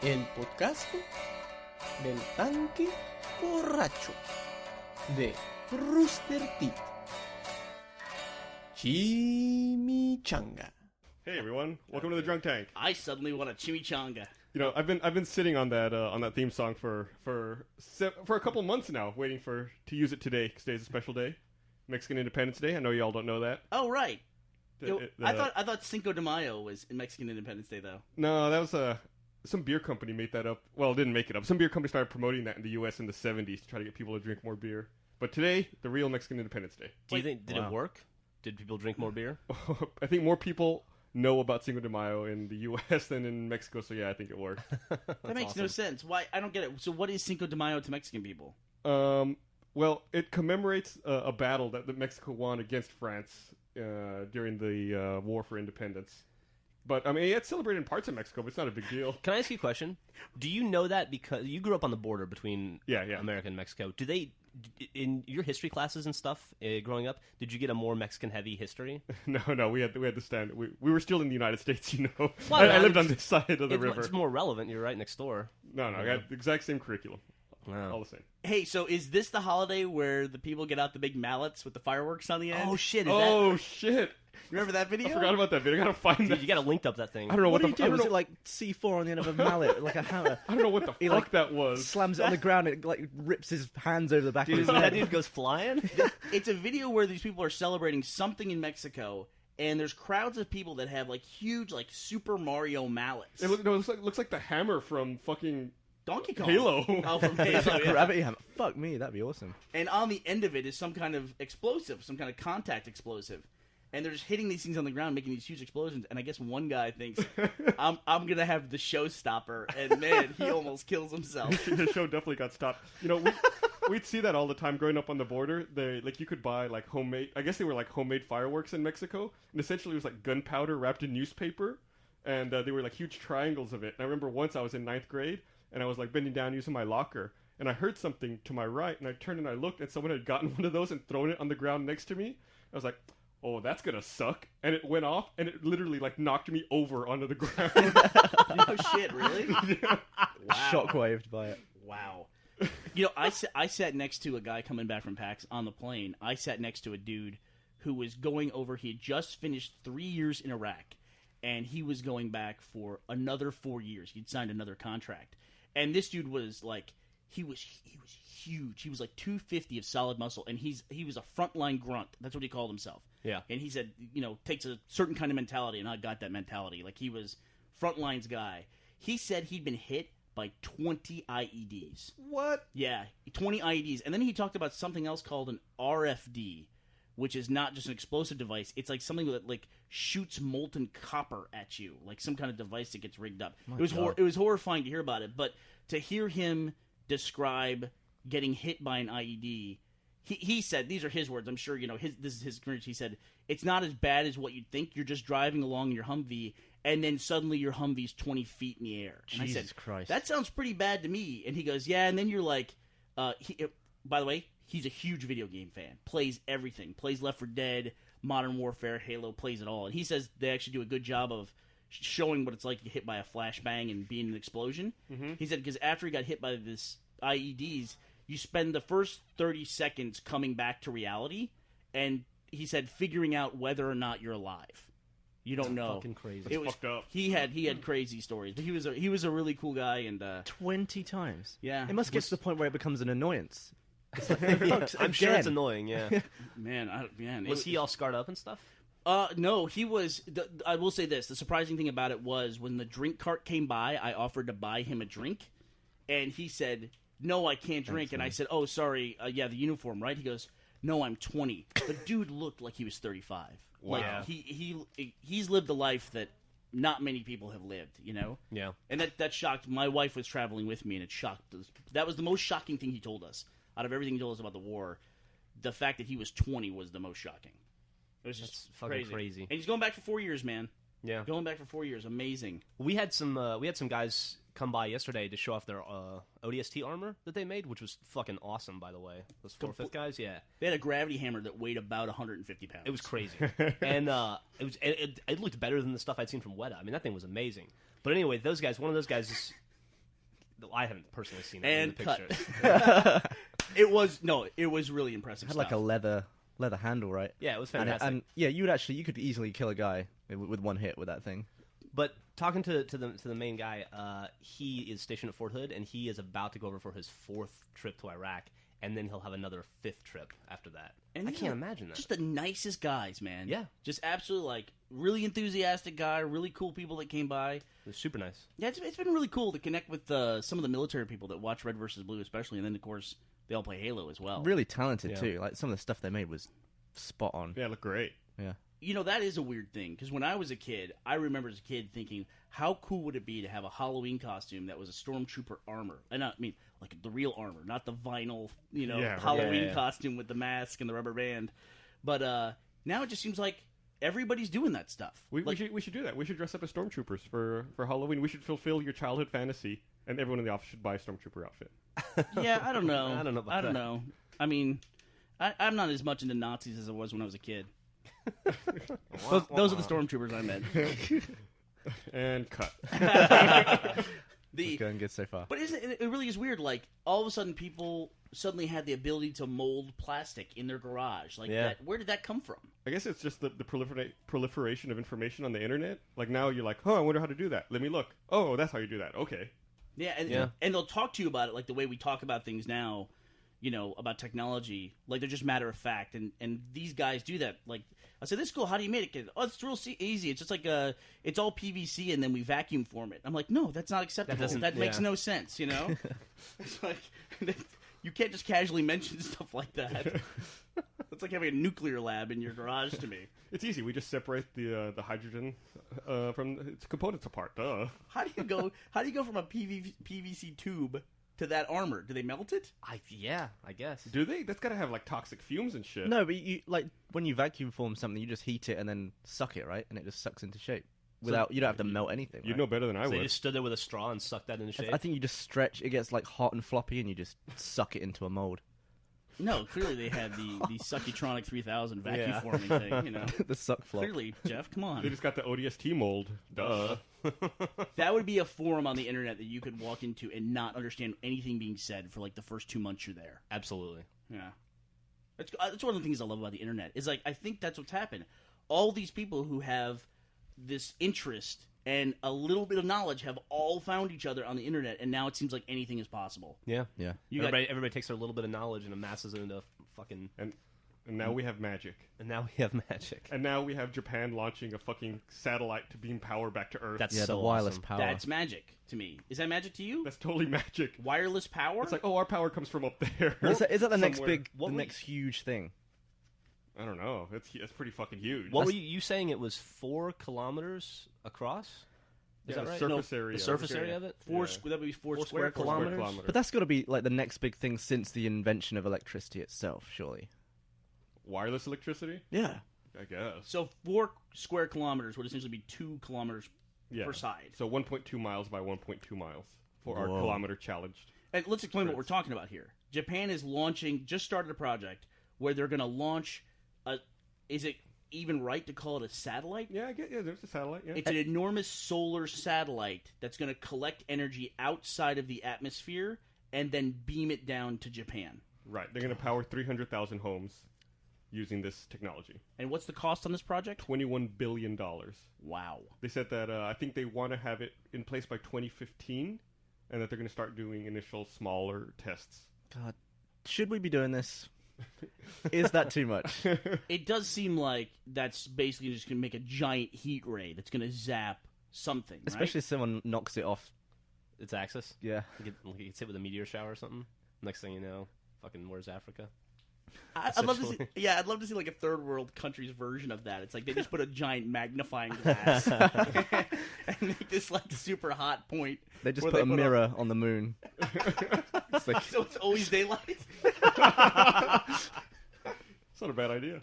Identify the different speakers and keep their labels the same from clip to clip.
Speaker 1: El podcast del tanque borracho de Rooster Teeth. Chimichanga.
Speaker 2: Hey everyone, welcome to the Drunk Tank.
Speaker 3: I suddenly want a chimichanga.
Speaker 2: You know, I've been sitting on that theme song for a couple months now, waiting to use it today. Today's a special day, Mexican Independence Day. I know y'all don't know that.
Speaker 3: Oh right. I thought Cinco de Mayo was Mexican Independence Day though.
Speaker 2: No, that was some beer company made that up. Well, it didn't make it up. Some beer company started promoting that in the U.S. in the 70s to try to get people to drink more beer. But today, the real Mexican Independence Day.
Speaker 4: Do you think did it work? Did people drink more beer?
Speaker 2: I think more people know about Cinco de Mayo in the U.S. than in Mexico, so yeah, I think it worked.
Speaker 3: That makes no sense. Why? I don't get it. So what is Cinco de Mayo to Mexican people?
Speaker 2: Well, it commemorates a battle that Mexico won against France during the War for Independence. But, I mean, it's celebrated in parts of Mexico, but it's not a big deal.
Speaker 4: Can I ask you a question? Do you know that because you grew up on the border between America and Mexico? Do they, in your history classes and stuff growing up, did you get a more Mexican-heavy history? No, we had to stand. We were still in the United States, you know. Well, I lived on this side of the river. It's more relevant. You're right next door.
Speaker 2: No, I got the exact same curriculum. Wow. All the same.
Speaker 3: Hey, so is this the holiday where the people get out the big mallets with the fireworks on the end?
Speaker 4: Oh, shit.
Speaker 2: Shit.
Speaker 3: Remember that video?
Speaker 2: I forgot about that video. I gotta find that.
Speaker 4: You gotta link up that thing.
Speaker 2: I don't know
Speaker 5: what do you do? Was it like C4 on the end of a mallet, like a hammer?
Speaker 2: I don't know what the fuck that was.
Speaker 5: Slams it on the ground and it like rips his hands over the back of his head.
Speaker 4: That dude goes flying?
Speaker 3: It's a video where these people are celebrating something in Mexico, and there's crowds of people that have like huge, like Super Mario mallets.
Speaker 2: It looks like the hammer from fucking
Speaker 3: Donkey Kong.
Speaker 2: Halo.
Speaker 3: Oh, from Halo, yeah.
Speaker 5: Gravity hammer. Fuck me, that'd be awesome.
Speaker 3: And on the end of it is some kind of explosive, some kind of contact explosive. And they're just hitting these things on the ground, making these huge explosions. And I guess one guy thinks, I'm going to have the showstopper. And man, he almost kills himself.
Speaker 2: The show definitely got stopped. You know, we'd see that all the time growing up on the border. You could buy like homemade, I guess they were like homemade fireworks in Mexico. And essentially it was like gunpowder wrapped in newspaper. And they were like huge triangles of it. And I remember once I was in 9th grade and I was like bending down using my locker. And I heard something to my right. And I turned and I looked and someone had gotten one of those and thrown it on the ground next to me. I was like, oh, that's gonna suck. And it went off, and it literally, like, knocked me over onto the ground.
Speaker 3: Oh, shit, really?
Speaker 2: Yeah.
Speaker 3: Wow.
Speaker 5: Shockwaved by it.
Speaker 3: Wow. You know, I sat next to a guy coming back from PAX on the plane. I sat next to a dude who was going over, he had just finished 3 years in Iraq, and he was going back for another 4 years. He'd signed another contract. And this dude was, like, he was huge. He was like 250 of solid muscle, and he was a frontline grunt. That's what he called himself.
Speaker 4: Yeah.
Speaker 3: And he said, you know, takes a certain kind of mentality, and I got that mentality. Like, he was frontlines guy. He said he'd been hit by 20 IEDs.
Speaker 2: What?
Speaker 3: Yeah, 20 IEDs. And then he talked about something else called an RFD, which is not just an explosive device. It's like something that like shoots molten copper at you, like some kind of device that gets rigged up. It was horrifying to hear about it, but to hear him describe getting hit by an IED, he said, these are his words, I'm sure, you know, this is his experience. He said, it's not as bad as what you'd think. You're just driving along in your Humvee, and then suddenly your Humvee's 20 feet in the air. And
Speaker 5: Jesus
Speaker 3: I said,
Speaker 5: Christ.
Speaker 3: that sounds pretty bad to me. And he goes, yeah, and then you're like, by the way, he's a huge video game fan. Plays everything. Plays Left 4 Dead, Modern Warfare, Halo, plays it all. And he says they actually do a good job of showing what it's like to get hit by a flashbang and be in an explosion. Mm-hmm. He said because after he got hit by this IEDs, you spend the first 30 seconds coming back to reality, and he said figuring out whether or not you're alive. You don't know.
Speaker 4: Fucking crazy.
Speaker 2: That's fucked up.
Speaker 3: He had crazy stories, but he was a really cool guy. And
Speaker 5: 20 times.
Speaker 3: Yeah,
Speaker 5: it must get to the point where it becomes an annoyance. It's like,
Speaker 4: I'm sure it's annoying. Yeah.
Speaker 3: man,
Speaker 4: was he all scarred up and stuff?
Speaker 3: No, he was. I will say this: the surprising thing about it was when the drink cart came by, I offered to buy him a drink, and he said, "No, I can't drink." And I said, "Oh, sorry. Yeah, the uniform, right?" He goes, "No, I'm 20." The dude looked like he was 35.
Speaker 4: Wow.
Speaker 3: Like he's lived a life that not many people have lived, you know?
Speaker 4: Yeah.
Speaker 3: And that shocked. My wife was traveling with me, and it shocked us. That was the most shocking thing he told us. Out of everything he told us about the war, the fact that he was 20 was the most shocking. It was just
Speaker 4: fucking crazy.
Speaker 3: And he's going back for 4 years, man.
Speaker 4: Yeah.
Speaker 3: Going back for 4 years. Amazing.
Speaker 4: We had some guys come by yesterday to show off their ODST armor that they made, which was fucking awesome, by the way. Those 4/5 guys, yeah.
Speaker 3: They had a gravity hammer that weighed about 150 pounds.
Speaker 4: It was crazy. And it looked better than the stuff I'd seen from Weta. I mean, that thing was amazing. But anyway, those guys, one of those guys I haven't personally seen it
Speaker 3: And
Speaker 4: in the
Speaker 3: cut.
Speaker 4: pictures.
Speaker 3: It was really impressive.
Speaker 5: It had
Speaker 3: stuff.
Speaker 5: like a leather handle, right?
Speaker 4: Yeah, it was
Speaker 5: And,
Speaker 4: fantastic.
Speaker 5: and yeah, you could easily kill a guy with one hit with that thing.
Speaker 4: But talking to the main guy, he is stationed at Fort Hood, and he is about to go over for his 4th trip to Iraq, and then he'll have another 5th trip after that.
Speaker 3: And
Speaker 4: I
Speaker 3: these
Speaker 4: can't
Speaker 3: are
Speaker 4: imagine that.
Speaker 3: Just the nicest guys, man.
Speaker 4: Yeah.
Speaker 3: Just absolutely, like, really enthusiastic guy, really cool people that came by.
Speaker 4: It was super nice.
Speaker 3: Yeah, it's been really cool to connect with some of the military people that watch Red vs. Blue, especially, and then, of course, they all play Halo as well.
Speaker 5: Really talented
Speaker 4: Yeah.
Speaker 5: too. Like some of the stuff they made was spot on.
Speaker 2: Yeah, it looked great.
Speaker 5: Yeah.
Speaker 3: You know, that is a weird thing, because when I was a kid, I remember as a kid thinking, how cool would it be to have a Halloween costume that was a Stormtrooper armor? And I mean, like the real armor, not the vinyl,
Speaker 2: Yeah,
Speaker 3: Halloween
Speaker 4: yeah.
Speaker 3: costume with the mask and the rubber band. But now it just seems like everybody's doing that stuff.
Speaker 2: We
Speaker 3: Like,
Speaker 2: should do that. We should dress up as stormtroopers for Halloween. We should fulfill your childhood fantasy, and everyone in the office should buy a stormtrooper outfit.
Speaker 3: yeah, I don't know.
Speaker 4: I don't know about
Speaker 3: I don't
Speaker 4: that.
Speaker 3: know. I mean, I'm not as much into Nazis as I was when I was a kid. Those are the stormtroopers I meant.
Speaker 2: And cut.
Speaker 5: Going good so far.
Speaker 3: But it really is weird. Like, all of a sudden, people suddenly had the ability to mold plastic in their garage. Like,
Speaker 4: Yeah.
Speaker 3: where did that come from?
Speaker 2: I guess it's just the proliferation of information on the internet. Like now you're like, oh, I wonder how to do that. Let me look. Oh, that's how you do that. Okay.
Speaker 3: Yeah,
Speaker 4: Yeah.
Speaker 3: and they'll talk to you about it like the way we talk about things now, about technology. Like, they're just matter of fact. And these guys do that. Like, I said, this is cool. How do you make it? Oh, it's real easy. It's just like it's all PVC and then we vacuum form it. I'm like, no, that's not acceptable. That makes no sense, It's like, you can't just casually mention stuff like that. It's like having a nuclear lab in your garage to me.
Speaker 2: It's easy. We just separate the hydrogen from its components apart. Duh.
Speaker 3: How do you go from a PVC tube to that armor? Do they melt it?
Speaker 4: I guess.
Speaker 2: Do they? That's gotta have like toxic fumes and shit.
Speaker 5: No, but you like when you vacuum form something, you just heat it and then suck it, right? And it just sucks into shape. You don't have to melt anything.
Speaker 2: You
Speaker 5: right?
Speaker 2: know better than I
Speaker 4: So
Speaker 2: would.
Speaker 4: they just stood there with a straw and sucked that into shape?
Speaker 5: I think you just stretch. It gets like hot and floppy, and you just suck it into a mold.
Speaker 3: No, clearly they had the Succutronic 3000 vacuum
Speaker 4: Yeah.
Speaker 3: forming thing,
Speaker 5: The suck flop.
Speaker 3: Clearly, Jeff, come
Speaker 2: They
Speaker 3: on.
Speaker 2: just got the ODST mold. Duh.
Speaker 3: That would be a forum on the internet that you could walk into and not understand anything being said for like the first 2 months you're there.
Speaker 4: Absolutely.
Speaker 3: Yeah. That's one of the things I love about the internet. Is like, I think that's what's happened. All these people who have this interest and a little bit of knowledge have all found each other on the internet, and now it seems like anything is possible.
Speaker 4: Yeah.
Speaker 5: Yeah.
Speaker 4: Everybody takes their little bit of knowledge and amasses it into fucking...
Speaker 2: And now we have magic.
Speaker 4: And now we have magic.
Speaker 2: And now we have Japan launching a fucking satellite to beam power back to Earth.
Speaker 4: That's
Speaker 5: Yeah,
Speaker 4: so
Speaker 5: the wireless
Speaker 4: awesome.
Speaker 5: power.
Speaker 3: That's magic to me. Is that magic to you?
Speaker 2: That's totally magic.
Speaker 3: Wireless power?
Speaker 2: It's like, oh, our power comes from up there.
Speaker 5: Is that the next
Speaker 2: Somewhere.
Speaker 5: next huge thing?
Speaker 2: I don't know. It's pretty fucking huge.
Speaker 4: What were you saying? It was 4 kilometers across? Is
Speaker 2: Yeah,
Speaker 4: that right?
Speaker 2: surface area.
Speaker 4: The surface area of it?
Speaker 3: that would be four square
Speaker 4: kilometers?
Speaker 3: kilometers.
Speaker 5: But that's got to be like the next big thing since the invention of electricity itself, surely.
Speaker 2: Wireless electricity?
Speaker 5: Yeah.
Speaker 2: I guess.
Speaker 3: So 4 square kilometers would essentially be 2 kilometers
Speaker 2: Yeah.
Speaker 3: per side.
Speaker 2: So 1.2 miles by 1.2 miles for our
Speaker 5: Whoa.
Speaker 2: kilometer challenged.
Speaker 3: And let's explain what we're talking about here. Japan is just started a project where they're going to launch is it even right to call it a satellite?
Speaker 2: Yeah, there's a satellite. Yeah.
Speaker 3: It's an enormous solar satellite that's going to collect energy outside of the atmosphere and then beam it down to Japan.
Speaker 2: Right. They're going to power 300,000 homes using this technology.
Speaker 3: And what's the cost on this project?
Speaker 2: $21 billion.
Speaker 3: Wow.
Speaker 2: They said that I think they want to have it in place by 2015 and that they're going to start doing initial smaller tests.
Speaker 5: God, should we be doing this? Is that too much?
Speaker 3: It does seem like that's basically just going to make a giant heat ray that's going to zap something, right?
Speaker 5: Especially if someone knocks it off.
Speaker 4: Its axis?
Speaker 5: Yeah.
Speaker 4: You get hit with a meteor shower or something. Next thing you know, fucking where's Africa?
Speaker 3: I'd love to see. Yeah, I'd love to see like a third world country's version of that. It's like they just put a giant magnifying glass and make this like super hot point.
Speaker 5: They just
Speaker 3: where
Speaker 5: put a mirror on the moon. It's like,
Speaker 3: So it's always daylight.
Speaker 2: It's not a bad idea.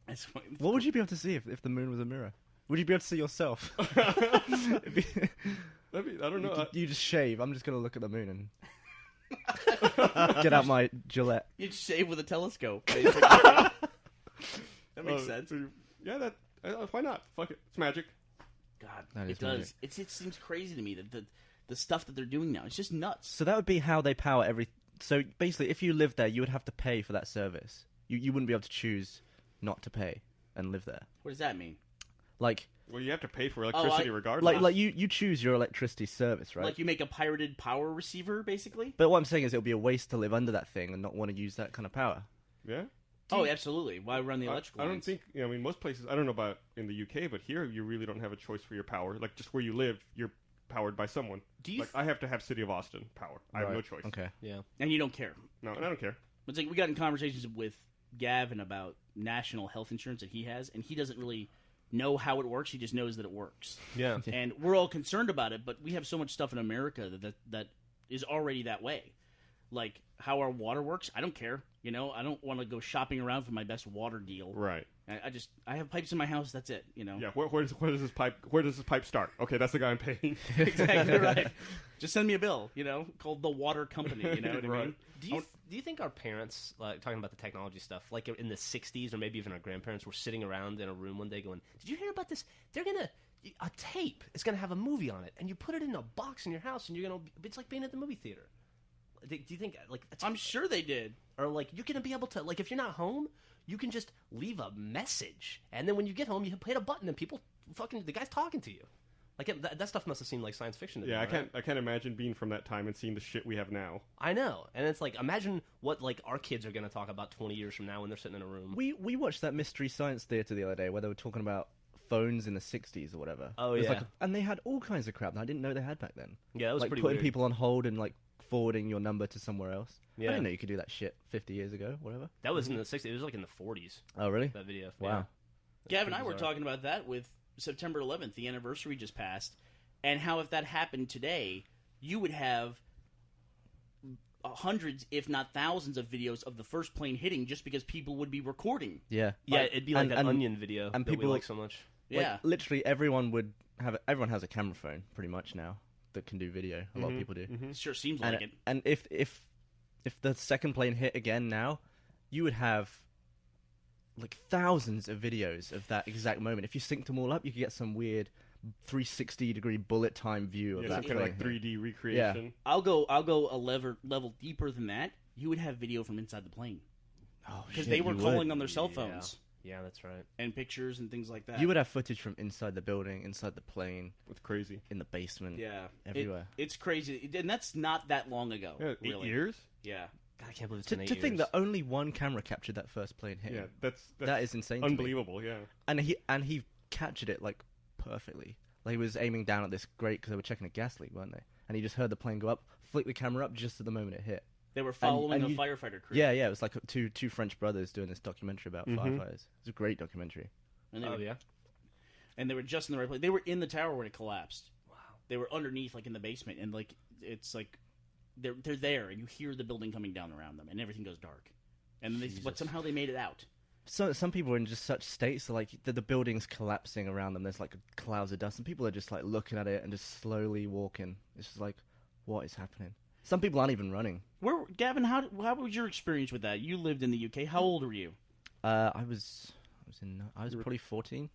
Speaker 3: That's funny.
Speaker 5: what would you be able to see if the moon was a mirror? Would you be able to see yourself?
Speaker 2: That'd be, I don't know.
Speaker 5: You just shave. I'm just going to look at the moon and get out my Gillette.
Speaker 3: You'd shave with a telescope. Basically. That makes sense.
Speaker 2: Yeah, why not? Fuck it. It's magic.
Speaker 3: God,
Speaker 5: That
Speaker 3: it
Speaker 5: is
Speaker 3: does.
Speaker 5: magic.
Speaker 3: It seems crazy to me that the stuff that they're doing now. It's just nuts.
Speaker 5: So that would be how they power every. So basically, if you lived there, you would have to pay for that service. You wouldn't be able to choose not to pay and live there.
Speaker 3: What does that mean?
Speaker 5: Like,
Speaker 2: well, you have to pay for electricity regardless.
Speaker 5: Like you choose your electricity service, right?
Speaker 3: Like you make a pirated power receiver, basically?
Speaker 5: But what I'm saying is it would be a waste to live under that thing and not want to use that kind of power.
Speaker 2: Yeah?
Speaker 3: Oh, absolutely. Why run the electrical
Speaker 2: I don't
Speaker 3: lines?
Speaker 2: think, I mean, most places, I don't know about in the UK, but here you really don't have a choice for your power. Like, just where you live, you're powered by someone. I have to have City of Austin power. I have no choice.
Speaker 5: Okay.
Speaker 4: Yeah.
Speaker 3: And you don't care.
Speaker 2: No, and I don't care.
Speaker 3: It's like we got in conversations with Gavin about national health insurance that he has, and he doesn't really know how it works. He just knows that it works.
Speaker 4: Yeah.
Speaker 3: And we're all concerned about it, but we have so much stuff in America that is already that way. Like how our water works, I don't care. You know, I don't want to go shopping around for my best water deal.
Speaker 2: Right.
Speaker 3: I have pipes in my house. That's it. You know.
Speaker 2: Yeah. Where does this pipe start? Okay, that's the guy I'm paying.
Speaker 3: Exactly right. Just send me a bill. You know, called the water company. You know what I mean?
Speaker 4: Do you think our parents, like talking about the technology stuff, like in the '60s or maybe even our grandparents, were sitting around in a room one day going, "Did you hear about this? They're gonna a tape is gonna have a movie on it, and you put it in a box in your house, and it's like being at the movie theater." Do you think like
Speaker 3: I'm sure they did.
Speaker 4: Or like you're gonna be able to, like, if you're not home, you can just leave a message, and then when you get home, you hit a button, and the guy's talking to you. Like that stuff must have seemed like science fiction to me.
Speaker 2: Yeah, I can't imagine being from that time and seeing the shit we have now.
Speaker 4: I know, and it's like, imagine what like our kids are gonna talk about 20 years from now when they're sitting in a room.
Speaker 5: We watched that Mystery Science Theater the other day where they were talking about phones in the 60s or whatever.
Speaker 4: Oh,
Speaker 5: it was
Speaker 4: yeah.
Speaker 5: And they had all kinds of crap that I didn't know they had back then.
Speaker 4: Yeah, that was
Speaker 5: like
Speaker 4: pretty
Speaker 5: putting
Speaker 4: weird.
Speaker 5: people on hold and like forwarding your number to somewhere else.
Speaker 4: Yeah.
Speaker 5: I didn't know you could do that shit 50 years ago, whatever.
Speaker 4: That was in the 60s. It was like in the 40s.
Speaker 5: Oh, really?
Speaker 4: That video.
Speaker 5: Wow.
Speaker 4: Yeah.
Speaker 3: Gavin and I were talking about that with September 11th. The anniversary just passed. And how if that happened today, you would have hundreds, if not thousands, of videos of the first plane hitting just because people would be recording.
Speaker 5: Yeah.
Speaker 4: Yeah, it'd be like that Onion video
Speaker 5: and
Speaker 4: that
Speaker 5: people
Speaker 4: we like so much.
Speaker 3: Yeah.
Speaker 5: Like, literally everyone has a camera phone pretty much now that can do video. A lot of people do.
Speaker 3: It sure seems like it.
Speaker 5: And if the second plane hit again now, you would have like thousands of videos of that exact moment. If you synced them all up, you could get some weird 360-degree bullet time view of
Speaker 2: Yeah,
Speaker 5: that
Speaker 2: some kind of like
Speaker 5: plane.
Speaker 2: 3D recreation.
Speaker 3: I'll go a level deeper than that. You would have video from inside the plane.
Speaker 5: Oh,
Speaker 3: Because
Speaker 5: shit,
Speaker 3: they were
Speaker 5: you
Speaker 3: calling
Speaker 5: would.
Speaker 3: on their cell phones.
Speaker 4: Yeah, that's right.
Speaker 3: And pictures and things like that.
Speaker 5: You would have footage from inside the building, inside the plane,
Speaker 2: It's crazy.
Speaker 5: in the basement.
Speaker 3: Yeah.
Speaker 5: Everywhere.
Speaker 3: It's crazy. And that's not that long ago.
Speaker 2: Yeah, 8
Speaker 3: really.
Speaker 2: years?
Speaker 3: Yeah.
Speaker 4: God, I can't believe it's
Speaker 5: To
Speaker 4: been 8
Speaker 5: think
Speaker 4: years.
Speaker 5: that only one camera captured that first plane hit.
Speaker 2: Yeah,
Speaker 5: That is insane to me.
Speaker 2: unbelievable, yeah.
Speaker 5: And he captured it like perfectly. Like he was aiming down at this grate because they were checking a gas leak, weren't they? And he just heard the plane go up, flick the camera up just at the moment it hit.
Speaker 3: They were following
Speaker 5: and
Speaker 3: a
Speaker 5: you-
Speaker 3: firefighter crew.
Speaker 5: Yeah, it was like two French brothers doing this documentary about firefighters. It's a great documentary.
Speaker 3: And they
Speaker 4: Oh,
Speaker 3: were,
Speaker 4: yeah?
Speaker 3: and they were just in the right place. They were in the tower when it collapsed. Wow. They were underneath, like in the basement, and like it's like they're there, and you hear the building coming down around them, and everything goes dark. And but somehow they made it out.
Speaker 5: So some people are in just such states, like the building's collapsing around them. There's like clouds of dust, and people are just like looking at it and just slowly walking. It's just like, what is happening? Some people aren't even running.
Speaker 3: Gavin? How was your experience with that? You lived in the UK. How old were you?
Speaker 5: I was probably 14.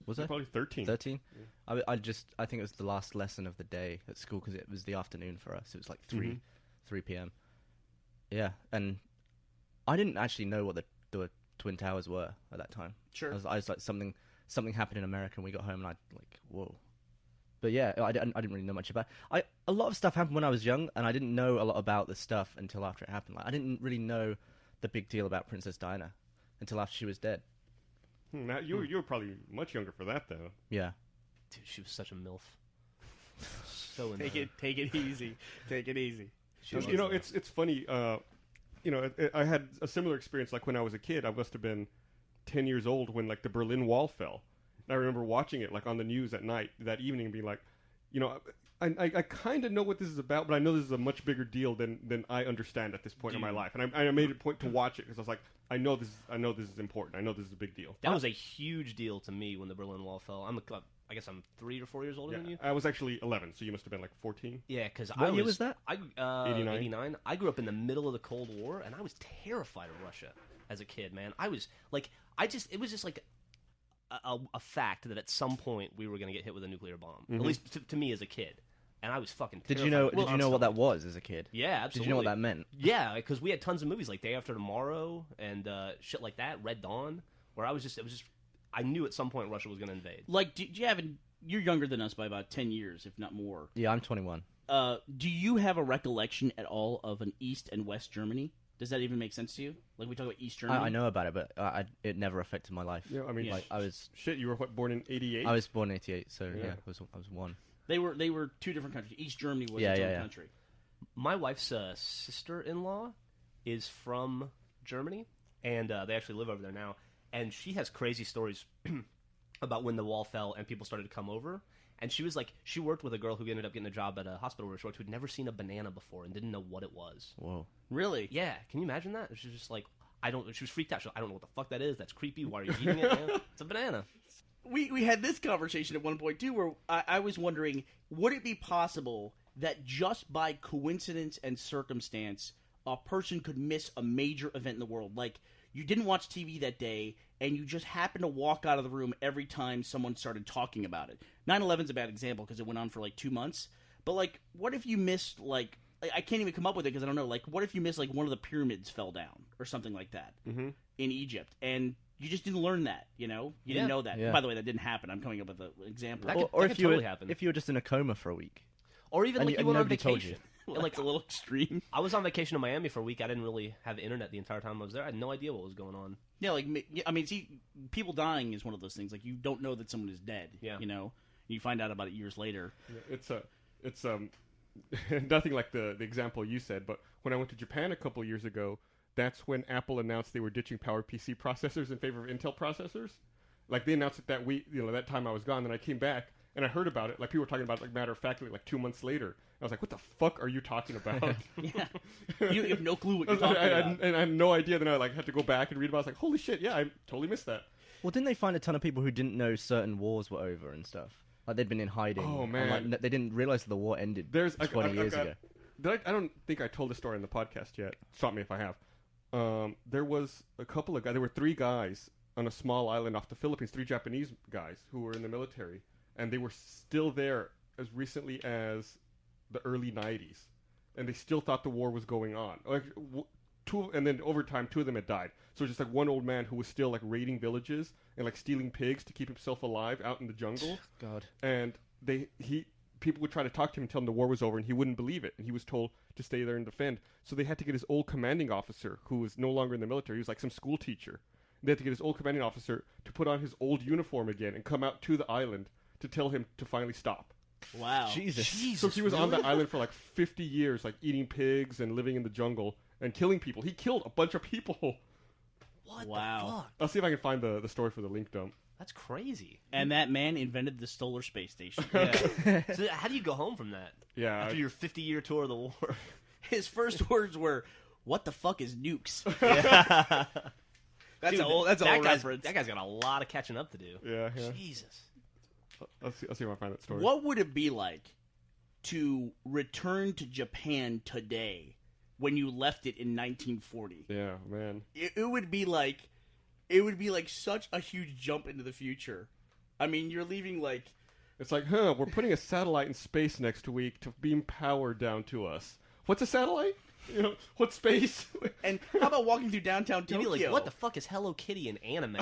Speaker 5: Was I?
Speaker 2: Probably 13.
Speaker 5: 13. I think it was the last lesson of the day at school because it was the afternoon for us. It was like 3 p.m. Yeah, and I didn't actually know what the Twin Towers were at that time.
Speaker 3: Sure.
Speaker 5: I was like something happened in America, and we got home, and I like, whoa. But yeah, I didn't really know much about it. A lot of stuff happened when I was young, and I didn't know a lot about the stuff until after it happened. Like I didn't really know the big deal about Princess Diana until after she was dead.
Speaker 2: Now, you were probably much younger for that, though.
Speaker 5: Yeah.
Speaker 4: Dude, she was such a MILF. So in
Speaker 3: Take it easy. Take it easy.
Speaker 2: You know, it's funny. You know, I had a similar experience. Like when I was a kid, I must have been 10 years old when like the Berlin Wall fell. And I remember watching it like on the news at night that evening, and being like, you know, I kind of know what this is about, but I know this is a much bigger deal than I understand at this point in my life. And I made a point to watch it because I was like, I know this is important. I know this is a big deal.
Speaker 4: That was a huge deal to me when the Berlin Wall fell. I guess I'm 3 or 4 years older than you.
Speaker 2: I was actually 11, so you must have been like 14.
Speaker 4: Yeah, because
Speaker 5: What year was that?
Speaker 2: 89.
Speaker 4: 89. I grew up in the middle of the Cold War, and I was terrified of Russia as a kid, man. I was like, it was just like a fact that at some point we were going to get hit with a nuclear bomb. At least to me as a kid. and I was fucking
Speaker 5: Did
Speaker 4: terrified.
Speaker 5: you know? Did you know what that was as a kid?
Speaker 4: Yeah, absolutely.
Speaker 5: Did you know what that meant?
Speaker 4: Yeah, because we had tons of movies like Day After Tomorrow and shit like that, Red Dawn, where it was just I knew at some point Russia was going to invade.
Speaker 3: Like, you're younger than us by about 10 years, if not more.
Speaker 5: Yeah, I'm 21.
Speaker 3: Do you have a recollection at all of an East and West Germany? Does that even make sense to you? Like, we talk about East Germany?
Speaker 5: I know about it, but it never affected my life.
Speaker 2: Yeah, I mean,
Speaker 5: like, I was...
Speaker 2: Shit, you were, born in 88?
Speaker 5: I was born in 88, so yeah, I was one.
Speaker 3: They were two different countries. East Germany was its own country.
Speaker 4: My wife's sister-in-law is from Germany, and they actually live over there now. And she has crazy stories about when the wall fell and people started to come over. And she was like, she worked with a girl who ended up getting a job at a hospital where she worked who'd never seen a banana before and didn't know what it was.
Speaker 5: Whoa.
Speaker 3: Really?
Speaker 4: Yeah. Can you imagine that? She was just like, she was freaked out. She was like, I don't know what the fuck that is. That's creepy. Why are you eating it? Yeah, it's a banana.
Speaker 3: We had this conversation at one point, too, where I was wondering, would it be possible that just by coincidence and circumstance, a person could miss a major event in the world? Like, you didn't watch TV that day, and you just happened to walk out of the room every time someone started talking about it. 9/11's a bad example because it went on for like 2 months. But like, what if you missed like I can't even come up with it because I don't know. Like, what if you missed like one of the pyramids fell down or something like that in Egypt, and you just didn't learn that? You know, you didn't know that.
Speaker 5: Yeah.
Speaker 3: By the way, that didn't happen. I'm coming up with an example.
Speaker 5: Or
Speaker 4: if
Speaker 5: you were just in a coma for a week,
Speaker 4: or even like you went on vacation.
Speaker 3: Like it's a little extreme.
Speaker 4: I was on vacation in Miami for a week. I didn't really have internet the entire time I was there. I had no idea what was going on.
Speaker 3: Yeah, like I mean, see, people dying is one of those things. Like, you don't know that someone is dead.
Speaker 4: Yeah.
Speaker 3: You know, you find out about it years later.
Speaker 2: Yeah, it's nothing like the example you said, but when I went to Japan a couple years ago, that's when Apple announced they were ditching PowerPC processors in favor of Intel processors. Like, they announced it that week, that time I was gone, then I came back and I heard about it. Like, people were talking about it, like, matter of factly, like 2 months later. I was like, what the fuck are you talking about?
Speaker 3: Yeah. You have no clue what you're talking about.
Speaker 2: And I had no idea. Then I had to go back and read about it. I was like, holy shit, yeah, I totally missed that.
Speaker 5: Well, didn't they find a ton of people who didn't know certain wars were over and stuff? Like, they'd been in hiding.
Speaker 2: Oh, man.
Speaker 5: And, like, they didn't realize that the war ended 20 years ago.
Speaker 2: I don't think I told the story in the podcast yet. Stop me if I have. There was a couple of guys. There were 3 guys on a small island off the Philippines, 3 Japanese guys who were in the military. And they were still there as recently as the early 90s. And they still thought the war was going on. Like, and then over time, 2 of them had died. So just like one old man who was still like raiding villages and like stealing pigs to keep himself alive out in the jungle.
Speaker 5: God.
Speaker 2: And people would try to talk to him and tell him the war was over, and he wouldn't believe it. And he was told to stay there and defend. So they had to get his old commanding officer, who was no longer in the military. He was like some school teacher. They had to get his old commanding officer to put on his old uniform again and come out to the island to tell him to finally stop.
Speaker 3: Wow.
Speaker 5: Jesus.
Speaker 2: So he was on the island for like 50 years, like eating pigs and living in the jungle and killing people. He killed a bunch of people.
Speaker 4: What the fuck?
Speaker 2: I'll see if I can find the story for the link dump.
Speaker 4: That's crazy.
Speaker 3: And that man invented the Solar Space Station.
Speaker 4: Yeah. So how do you go home from that?
Speaker 2: Yeah.
Speaker 4: After your 50-year tour of the war.
Speaker 3: His first words were, "What the fuck is nukes?" That's
Speaker 4: Dude,
Speaker 3: an old reference.
Speaker 4: That guy's got a lot of catching up to do.
Speaker 2: Yeah.
Speaker 4: Jesus.
Speaker 2: I'll see if I find that story.
Speaker 3: What would it be like to return to Japan today when you left it in 1940?
Speaker 2: Yeah, man.
Speaker 3: It would be like such a huge jump into the future. I mean, you're leaving like...
Speaker 2: It's like, we're putting a satellite in space next week to beam power down to us. What's a satellite? What's space?
Speaker 3: And how about walking through downtown Tokyo?
Speaker 4: You'd be like, what the fuck is Hello Kitty in anime?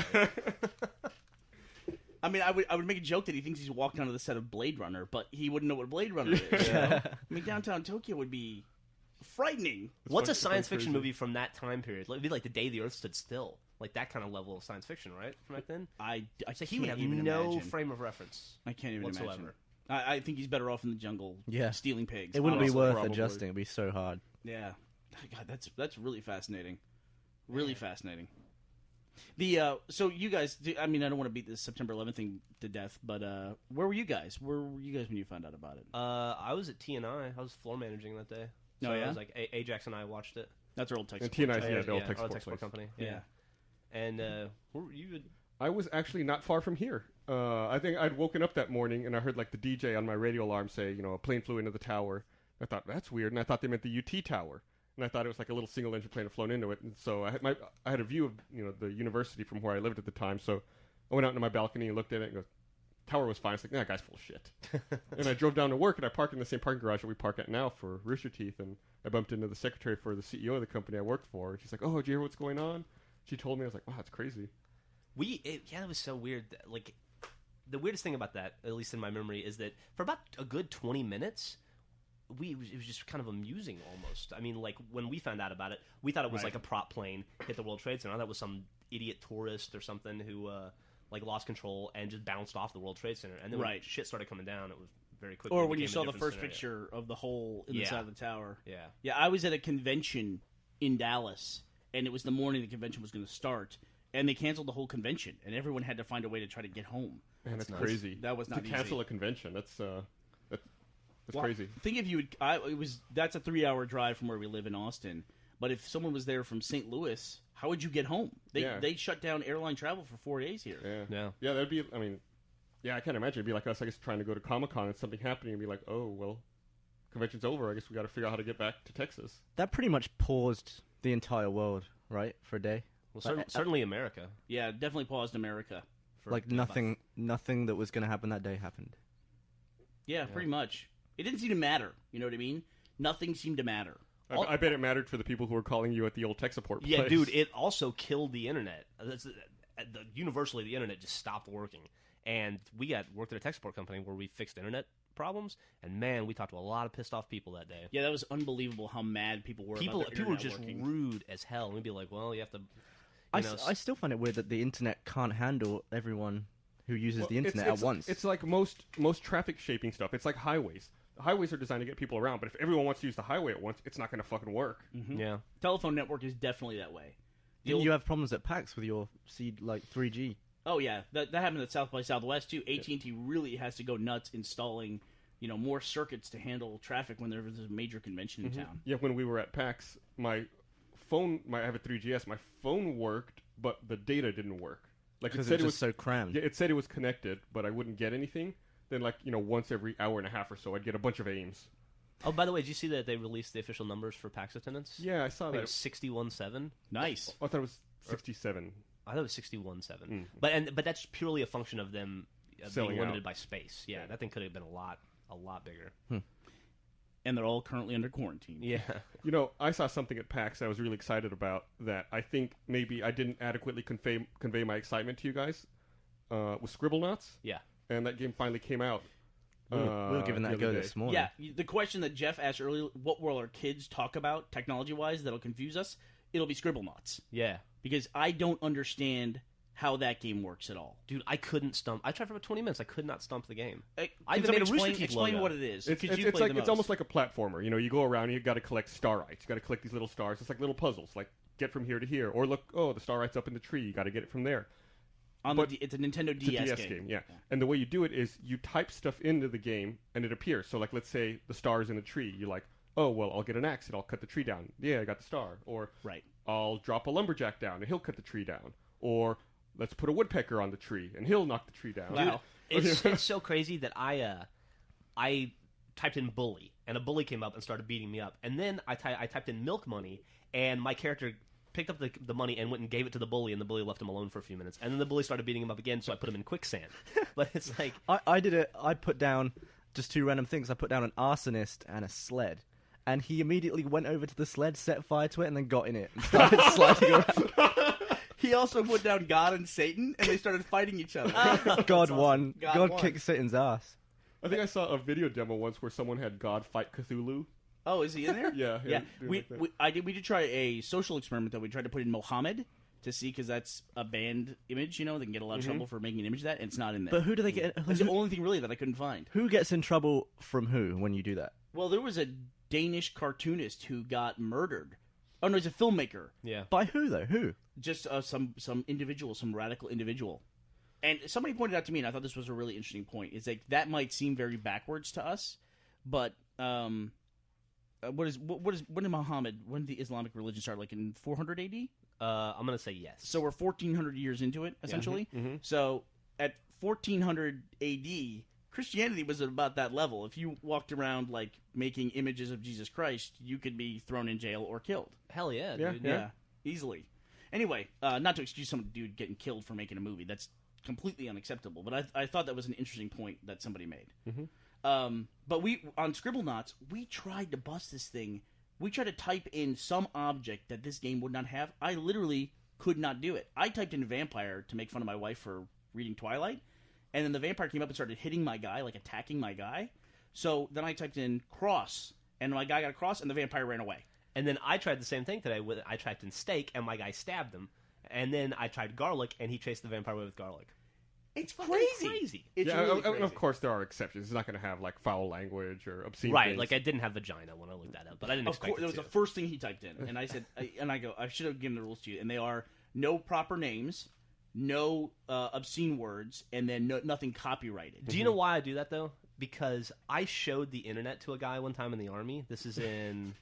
Speaker 3: I mean, I would make a joke that he thinks he's walked onto the set of Blade Runner, but he wouldn't know what Blade Runner is. You know? I mean, downtown Tokyo would be frightening.
Speaker 4: What's a science fiction movie from that time period? It'd be like The Day the Earth Stood Still. Like that kind of level of science fiction, right? From back then?
Speaker 3: So
Speaker 4: he would have no frame of reference.
Speaker 3: I can't even
Speaker 4: whatsoever.
Speaker 3: Imagine. I think he's better off in the jungle stealing pigs.
Speaker 5: It wouldn't be worth
Speaker 2: probably.
Speaker 5: adjusting. It'd be so hard.
Speaker 3: Yeah. God, that's really fascinating. Really fascinating. So you guys, I mean, I don't want to beat this September 11th thing to death, but where were you guys? Where were you guys when you found out about it?
Speaker 4: I was at TNI. I was floor managing that day. So
Speaker 3: Oh, yeah?
Speaker 4: I was like, Ajax and I watched it.
Speaker 3: That's our old Texas.
Speaker 2: And TNI's, the old Texas
Speaker 4: Export company.
Speaker 3: Yeah.
Speaker 4: And where were you?
Speaker 2: I was actually not far from here. I think I'd woken up that morning and I heard like the DJ on my radio alarm say, a plane flew into the tower. I thought, that's weird. And I thought they meant the UT tower. And I thought it was like a little single engine plane had flown into it. And so I had a view of the university from where I lived at the time. So I went out into my balcony and looked at it and goes, tower was fine. It's like, that guy's full of shit. And I drove down to work, and I parked in the same parking garage that we park at now for Rooster Teeth, and I bumped into the secretary for the CEO of the company I worked for. And she's like, oh, did you hear what's going on? She told me. I was like, wow, that's crazy.
Speaker 4: That was so weird. Like, the weirdest thing about that, at least in my memory, is that for about a good 20 minutes, it was just kind of amusing almost. I mean, like, when we found out about it, we thought it was like a prop plane hit the World Trade Center. I thought it was some idiot tourist or something who like lost control and just bounced off the World Trade Center. And then when shit started coming down, it was very quickly.
Speaker 3: Or when you saw the first picture of the hole in the side of the tower. Yeah, I was at a convention in Dallas, and it was the morning the convention was going to start, and they canceled the whole convention, and everyone had to find a way to try to get home.
Speaker 2: Man, that's crazy.
Speaker 3: That was not
Speaker 2: to
Speaker 3: easy.
Speaker 2: cancel a convention. That's crazy.
Speaker 3: Think if you would. That's a 3-hour drive from where we live in Austin. But if someone was there from St. Louis, how would you get home? They shut down airline travel for 4 days here.
Speaker 2: Yeah. That'd be. I mean, I can't imagine. It'd be like us, I guess, trying to go to Comic-Con and something happening and be like, oh well, convention's over. I guess we got to figure out how to get back to Texas.
Speaker 5: That pretty much paused the entire world, right, for a day.
Speaker 4: Well, certainly America.
Speaker 3: Yeah, definitely paused America.
Speaker 5: Like nothing that was going to happen that day happened.
Speaker 3: Yeah, pretty much. It didn't seem to matter. You know what I mean? Nothing seemed to matter.
Speaker 2: I bet it mattered for the people who were calling you at the old tech support place.
Speaker 4: Yeah, dude, it also killed the internet. Universally, the internet just stopped working. And we worked at a tech support company where we fixed internet problems, and man, we talked to a lot of pissed off people that day.
Speaker 3: Yeah, that was unbelievable how mad people were
Speaker 4: people
Speaker 3: about their
Speaker 4: were just
Speaker 3: working.
Speaker 4: rude as hell. And we'd be like, well, you have to...
Speaker 5: I still find it weird that the internet can't handle everyone who uses the internet at once.
Speaker 2: It's like most traffic shaping stuff. It's like highways. The highways are designed to get people around, but if everyone wants to use the highway at once, it's not going to fucking work.
Speaker 3: Mm-hmm.
Speaker 4: Yeah.
Speaker 3: Telephone network is definitely that way.
Speaker 5: Didn't you have problems at PAX with your 3G?
Speaker 3: Oh yeah, that happened at South by Southwest too. AT&T really has to go nuts installing, more circuits to handle traffic when there was a major convention in town.
Speaker 2: Yeah, when we were at PAX, I have a 3GS. My phone worked, but the data didn't work. Like
Speaker 5: because it was so crammed.
Speaker 2: Yeah, it said it was connected, but I wouldn't get anything. Then, once every hour and a half or so, I'd get a bunch of aims.
Speaker 4: Oh, by the way, did you see that they released the official numbers for PAX attendance?
Speaker 2: Yeah, I saw that.
Speaker 4: It was 61.7.
Speaker 3: Nice.
Speaker 2: I thought it was 67.
Speaker 4: I thought it was 61.7. But that's purely a function of them being limited
Speaker 2: out
Speaker 4: by space. Yeah, that thing could have been a lot bigger.
Speaker 3: And they're all currently under quarantine.
Speaker 4: Yeah.
Speaker 2: I saw something at PAX I was really excited about that I think maybe I didn't adequately convey my excitement to you guys. Was Scribblenauts.
Speaker 4: Yeah.
Speaker 2: And that game finally came out.
Speaker 5: We were giving that a go this morning.
Speaker 3: Yeah, the question that Geoff asked earlier, what will our kids talk about technology-wise that'll confuse us? It'll be Scribblenauts.
Speaker 4: Yeah.
Speaker 3: Because I don't understand how that game works at all.
Speaker 4: Dude, I couldn't stump. I tried for about 20 minutes. I could not stump the game.
Speaker 3: I even made a Rooster Teeth explain what it is.
Speaker 2: It's almost like a platformer. You go around and you got to collect starites. You got to collect these little stars. It's like little puzzles. Like get from here to here, or look, the starite's up in the tree. You got to get it from there.
Speaker 3: It's a Nintendo DS
Speaker 2: game. Yeah. And the way you do it is you type stuff into the game and it appears. So like, let's say the star's in a tree. You're like, oh well, I'll get an axe and I'll cut the tree down. Yeah, I got the star. Or I'll drop a lumberjack down and he'll cut the tree down. Or let's put a woodpecker on the tree and he'll knock the tree down.
Speaker 3: Wow.
Speaker 4: Dude, it's so crazy that I typed in bully and a bully came up and started beating me up. And then I typed in milk money and my character picked up the money and went and gave it to the bully, and the bully left him alone for a few minutes. And then the bully started beating him up again, so I put him in quicksand. But it's like...
Speaker 5: I did it. I put down just two random things. I put down an arsonist and a sled. And he immediately went over to the sled, set fire to it, and then got in it and started sliding around.
Speaker 3: He also put down God and Satan, and they started fighting each other.
Speaker 5: God won.
Speaker 3: God
Speaker 5: God
Speaker 3: won.
Speaker 5: kicked Satan's ass.
Speaker 2: I think I saw a video demo once where someone had God fight Cthulhu.
Speaker 3: Oh, is he in there?
Speaker 2: Yeah.
Speaker 3: We did try a social experiment that we tried to put in Mohammed to see, because that's a banned image, they can get a lot of trouble for making an image of that, and it's not in there.
Speaker 5: But who do they get?
Speaker 3: That's the only thing really that I couldn't find.
Speaker 5: Who gets in trouble from who when you do that?
Speaker 3: Well, there was a Danish cartoonist who got murdered. Oh no, he's a filmmaker.
Speaker 4: Yeah.
Speaker 5: By who though? Who?
Speaker 3: Just some individual, some radical individual. And somebody pointed out to me, and I thought this was a really interesting point, is like that might seem very backwards to us, but when did the Islamic religion start? Like in 400 AD?
Speaker 4: I'm going to say yes.
Speaker 3: So we're 1400 years into it, essentially.
Speaker 2: Yeah. Mm-hmm.
Speaker 3: So at 1400 AD, Christianity was at about that level. If you walked around like making images of Jesus Christ, you could be thrown in jail or killed.
Speaker 4: Hell yeah, dude.
Speaker 3: Yeah, easily. Anyway, not to excuse some dude getting killed for making a movie. That's completely unacceptable. But I thought that was an interesting point that somebody made.
Speaker 2: Mm-hmm.
Speaker 3: But on Scribblenauts, we tried to bust this thing. We tried to type in some object that this game would not have. I literally could not do it. I typed in vampire to make fun of my wife for reading Twilight, and then the vampire came up and started hitting my guy, like attacking my guy. So then I typed in cross, and my guy got a cross, and the vampire ran away.
Speaker 4: And then I tried the same thing today. I typed in steak, and my guy stabbed him. And then I tried garlic, and he chased the vampire away with garlic.
Speaker 3: It's crazy. It's really crazy.
Speaker 2: Of course, there are exceptions. It's not going to have like foul language or obscene
Speaker 4: Right,
Speaker 2: things.
Speaker 4: like I didn't have vagina when I looked that up, but I didn't expect it
Speaker 3: That was
Speaker 4: to.
Speaker 3: the first thing he typed in, and I said, I should have given the rules to you, and they are no proper names, no obscene words, and then nothing copyrighted.
Speaker 4: Do you know why I do that though? Because I showed the internet to a guy one time in the Army. This is in,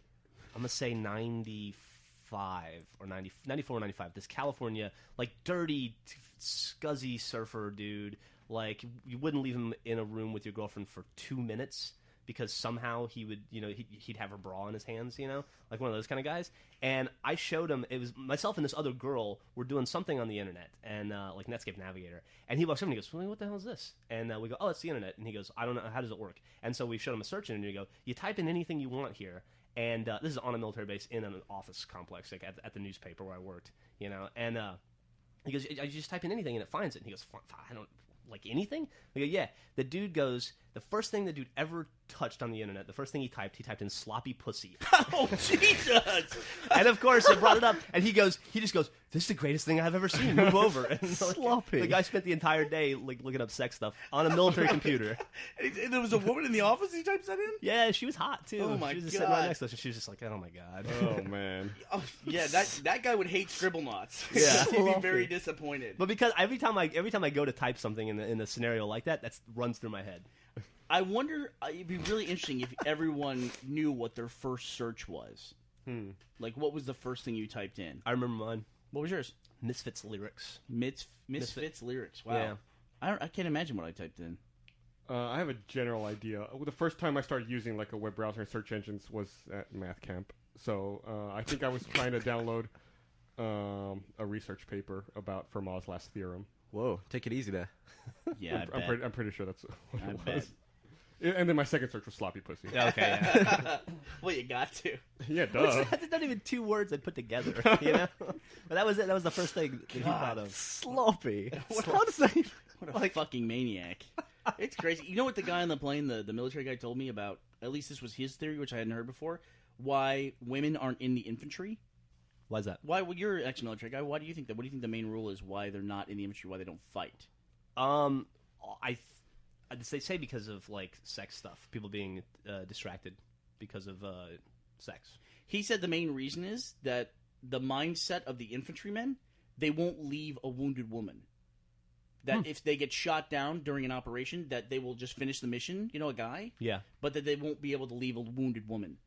Speaker 4: I'm gonna say 95 or 94 or 95. This California, like dirty, scuzzy surfer dude. Like you wouldn't leave him in a room with your girlfriend for 2 minutes because somehow he would, he'd have her bra in his hands, like one of those kind of guys. And I showed him, it was myself and this other girl were doing something on the internet, and like Netscape Navigator. And he walks up and he goes, well, what the hell is this? And we go, oh, it's the internet. And he goes, I don't know, how does it work? And so we showed him a search engine, and you go, you type in anything you want here. And this is on a military base in an office complex, like at the newspaper where I worked, And he goes, I just type in anything and it finds it. And he goes, I don't, like anything? I go, yeah. The dude goes, the first thing the dude ever touched on the internet, the first thing he typed in sloppy pussy.
Speaker 3: Oh, Jesus!
Speaker 4: And of course, I brought it up, and he just goes, this is the greatest thing I've ever seen. Move over. And
Speaker 5: Sloppy.
Speaker 4: The guy spent the entire day like looking up sex stuff on a military computer.
Speaker 3: And there was a woman in the office he types that in?
Speaker 4: Yeah, she was hot, too.
Speaker 3: Oh, my
Speaker 4: She was just
Speaker 3: God.
Speaker 4: sitting right next to us, and she was just like, oh, my God.
Speaker 2: Oh man.
Speaker 3: Oh, yeah, that guy would hate Scribblenauts.
Speaker 4: Yeah.
Speaker 3: He'd be very disappointed.
Speaker 4: But because every time I go to type something in a scenario like that runs through my head.
Speaker 3: I wonder, it'd be really interesting if everyone knew what their first search was. Like, what was the first thing you typed in?
Speaker 4: I remember mine.
Speaker 3: What was yours?
Speaker 4: Misfits lyrics.
Speaker 3: Misfits lyrics. Wow.
Speaker 4: Yeah.
Speaker 3: I can't imagine what I typed in.
Speaker 2: I have a general idea. The first time I started using like a web browser and search engines was at math camp. So I think I was trying to download a research paper about Fermat's last theorem.
Speaker 5: Whoa, take it easy there.
Speaker 3: Yeah,
Speaker 2: I'm pretty sure that's what it
Speaker 3: bet.
Speaker 2: was. And then my second search was sloppy pussy.
Speaker 4: Yeah, okay, yeah.
Speaker 3: Well, you got to.
Speaker 2: Yeah, duh.
Speaker 4: That's not even two words I'd put together, But that was it. That was the first thing that he thought of.
Speaker 5: Sloppy. How does that even...
Speaker 3: What a fucking maniac. It's crazy. You know what the guy on the plane, the military guy, told me about? At least this was his theory, which I hadn't heard before. Why women aren't in the infantry?
Speaker 4: Why is that?
Speaker 3: Why? Well, you're an ex-military guy. Why do you think that? What do you think the main rule is? Why they're not in the infantry? Why they don't fight?
Speaker 4: They say because of like sex stuff, people being distracted because of sex.
Speaker 3: He said the main reason is that the mindset of the infantrymen, they won't leave a wounded woman. That if they get shot down during an operation, that they will just finish the mission. A guy.
Speaker 4: Yeah,
Speaker 3: but that they won't be able to leave a wounded woman,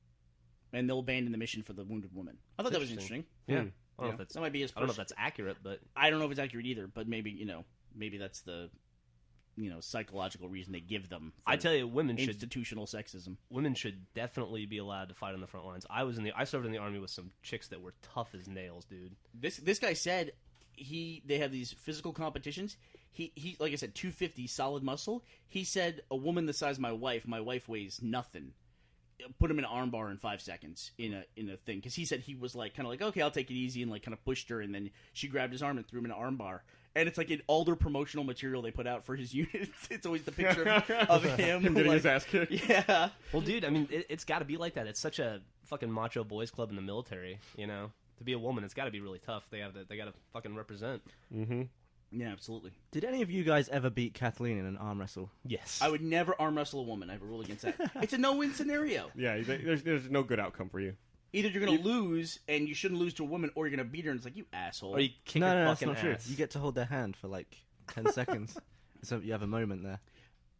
Speaker 3: and they'll abandon the mission for the wounded woman. I thought that was interesting.
Speaker 4: Yeah. I don't know if that's.
Speaker 3: That might be his.
Speaker 4: I don't know if that's accurate, but
Speaker 3: I don't know if it's accurate either. But maybe maybe that's the psychological reason they give them.
Speaker 4: I tell you, women should
Speaker 3: institutional sexism.
Speaker 4: Women should definitely be allowed to fight on the front lines. I served in the Army with some chicks that were tough as nails, dude.
Speaker 3: This guy said they have these physical competitions. He like I said, 250 solid muscle. He said a woman the size of my wife weighs nothing. Put him in an armbar in 5 seconds in a thing, because he said he was like kind of like, okay, I'll take it easy, and like kind of pushed her, and then she grabbed his arm and threw him in an armbar. And it's like in all their promotional material they put out for his unit, it's always the picture of him
Speaker 2: getting his ass kicked.
Speaker 3: Yeah.
Speaker 4: Well, dude, I mean, it's got to be like that. It's such a fucking macho boys club in the military, To be a woman, it's got to be really tough. They got to fucking represent.
Speaker 2: Mm-hmm.
Speaker 3: Yeah, absolutely.
Speaker 5: Did any of you guys ever beat Kathleen in an arm wrestle?
Speaker 4: Yes.
Speaker 3: I would never arm wrestle a woman. I have a rule against that. It's a no-win scenario.
Speaker 2: Yeah, there's no good outcome for you.
Speaker 3: Either you're going to lose, and you shouldn't lose to a woman, or you're going to beat her, and it's like, you asshole.
Speaker 4: Or you kick her
Speaker 5: that's
Speaker 4: fucking
Speaker 5: not true.
Speaker 4: ass.
Speaker 5: You get to hold their hand for like 10 seconds. So you have a moment there.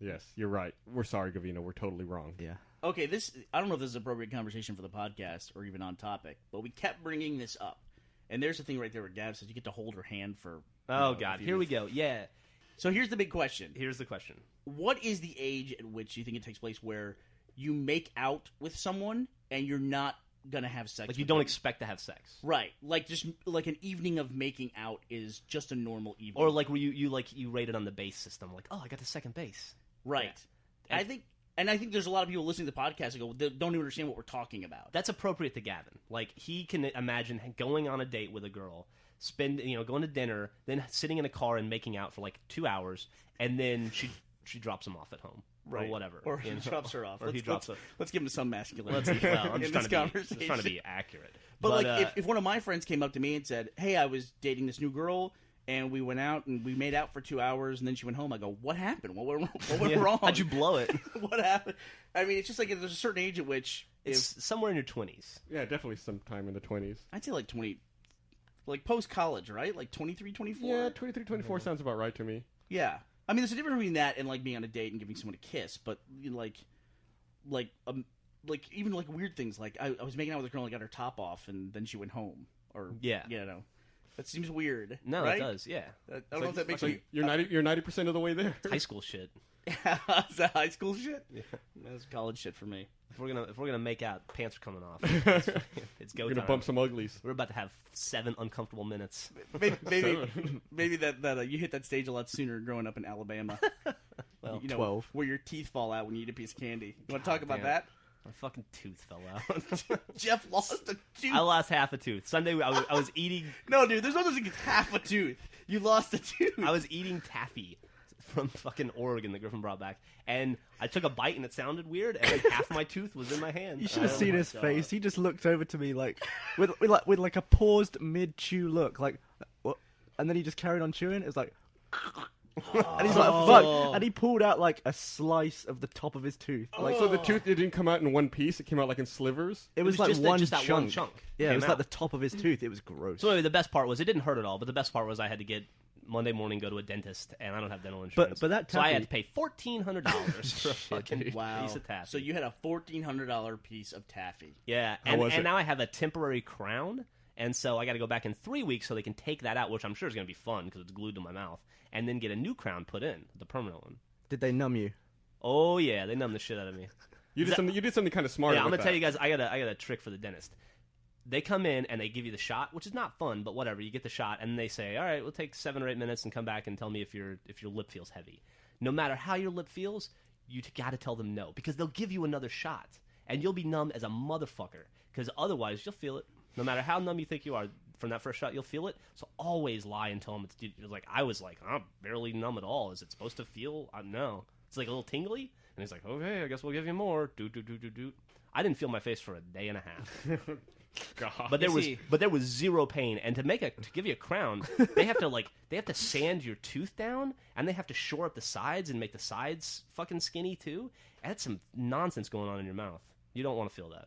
Speaker 2: Yes, you're right. We're sorry, Gavino. We're totally wrong.
Speaker 5: Yeah.
Speaker 3: Okay, I don't know if this is appropriate conversation for the podcast or even on topic, but we kept bringing this up. And there's the thing right there where Gav says you get to hold her hand for...
Speaker 4: Oh, God. Here we go. Yeah.
Speaker 3: So here's the big question.
Speaker 4: Here's the question.
Speaker 3: What is the age at which you think it takes place where you make out with someone and you're not gonna have sex.
Speaker 4: Like you
Speaker 3: with
Speaker 4: don't
Speaker 3: them.
Speaker 4: expect to have sex,
Speaker 3: Right? Like just like an evening of making out is just a normal evening.
Speaker 4: or like where you rate it on the base system. Like, oh, I got to second base.
Speaker 3: right?
Speaker 4: Yeah.
Speaker 3: I think there's a lot of people listening to the podcast and go, they don't even understand what we're talking about.
Speaker 4: That's appropriate to Gavin. Like he can imagine going on a date with a girl, going to dinner, then sitting in a car and making out for like 2 hours, and then she drops him off at home.
Speaker 3: Right.
Speaker 4: Or whatever.
Speaker 3: Or he drops her off.
Speaker 4: Or he drops her.
Speaker 3: Let's give him some masculinity.
Speaker 4: Well, I'm
Speaker 3: in
Speaker 4: just
Speaker 3: this
Speaker 4: trying to be accurate.
Speaker 3: But like, if one of my friends came up to me and said, "Hey, I was dating this new girl, and we went out and we made out for 2 hours, and then she went home," I go, "What happened? What went wrong?
Speaker 4: How'd you blow it?
Speaker 3: What happened?" I mean, it's just like there's a certain age at which
Speaker 4: It's somewhere in your 20s.
Speaker 2: Yeah, definitely sometime in the 20s.
Speaker 3: I'd say like 20, like post college, right? Like 23, 24.
Speaker 2: Yeah, 23, 24 sounds about right to me.
Speaker 3: Yeah. I mean, there's a difference between that and like being on a date and giving someone a kiss, but you know, like even like weird things. Like I was making out with a girl and I got her top off, and then she went home. Or that seems weird.
Speaker 4: No,
Speaker 3: right?
Speaker 4: it does. Yeah,
Speaker 3: I don't know if that makes
Speaker 2: me. You're 90% of the way there.
Speaker 4: high school shit.
Speaker 3: Is that high school shit? Yeah. That's college shit for me.
Speaker 4: If we're gonna make out, pants are coming off. It's go
Speaker 2: We're
Speaker 4: time.
Speaker 2: gonna bump some uglies.
Speaker 4: We're about to have 7 uncomfortable minutes.
Speaker 3: Maybe that you hit that stage a lot sooner growing up in Alabama.
Speaker 5: Well,
Speaker 3: 12, where your teeth fall out when you eat a piece of candy. You want to talk about that?
Speaker 4: My fucking tooth fell out.
Speaker 3: Jeff lost a tooth.
Speaker 4: I lost half a tooth. Sunday, I was eating.
Speaker 3: No, dude, there's no such thing as half a tooth. You lost a tooth.
Speaker 4: I was eating taffy from fucking Oregon that Griffin brought back, and I took a bite and it sounded weird, and half my tooth was in my hand.
Speaker 5: You should have seen his face. He just looked over to me like with like a paused mid-chew look, like what? And then he just carried on chewing. It was like. And he's like, fuck. And he pulled out like a slice of the top of his tooth. Like,
Speaker 2: So the tooth, it didn't come out in one piece. It came out like in slivers.
Speaker 5: it was like
Speaker 4: just
Speaker 5: one
Speaker 4: just that
Speaker 5: chunk.
Speaker 4: one chunk.
Speaker 5: Yeah, it was
Speaker 4: came
Speaker 5: like
Speaker 4: out.
Speaker 5: the top of his tooth. It was gross.
Speaker 4: So anyway, the best part was it didn't hurt at all, but the best part was I had to get Monday morning go to a dentist, and I don't have dental insurance.
Speaker 5: But that
Speaker 4: so I had to
Speaker 5: taffy-
Speaker 4: pay $1,400 for a fucking piece of taffy.
Speaker 3: So you had a $1,400 piece of taffy.
Speaker 4: Yeah,
Speaker 2: How was it?
Speaker 4: and now I have a temporary crown, and so I got to go back in 3 weeks so they can take that out, which I'm sure is going to be fun because it's glued to my mouth, and then get a new crown put in, the permanent one.
Speaker 5: Did they numb you?
Speaker 4: Oh yeah, they numbed the shit out of me.
Speaker 2: You did something kind of smart.
Speaker 4: Yeah, I'm
Speaker 2: with
Speaker 4: gonna tell
Speaker 2: that.
Speaker 4: you guys, I got a trick for the dentist. They come in and they give you the shot, which is not fun, but whatever. You get the shot, and they say, "All right, we'll take 7 or 8 minutes and come back and tell me if your lip feels heavy." No matter how your lip feels, you got to tell them no, because they'll give you another shot, and you'll be numb as a motherfucker. Because otherwise, you'll feel it. No matter how numb you think you are from that first shot, you'll feel it. So always lie and tell them it's like I was like, I'm barely numb at all. Is it supposed to feel? No, it's like a little tingly. And he's like, okay, I guess we'll give you more. Doot. I didn't feel my face for a day and a half.
Speaker 2: God.
Speaker 4: But there was zero pain, and to give you a crown, they have to sand your tooth down, and they have to shore up the sides and make the sides fucking skinny too. That's some nonsense going on in your mouth. You don't want to feel that.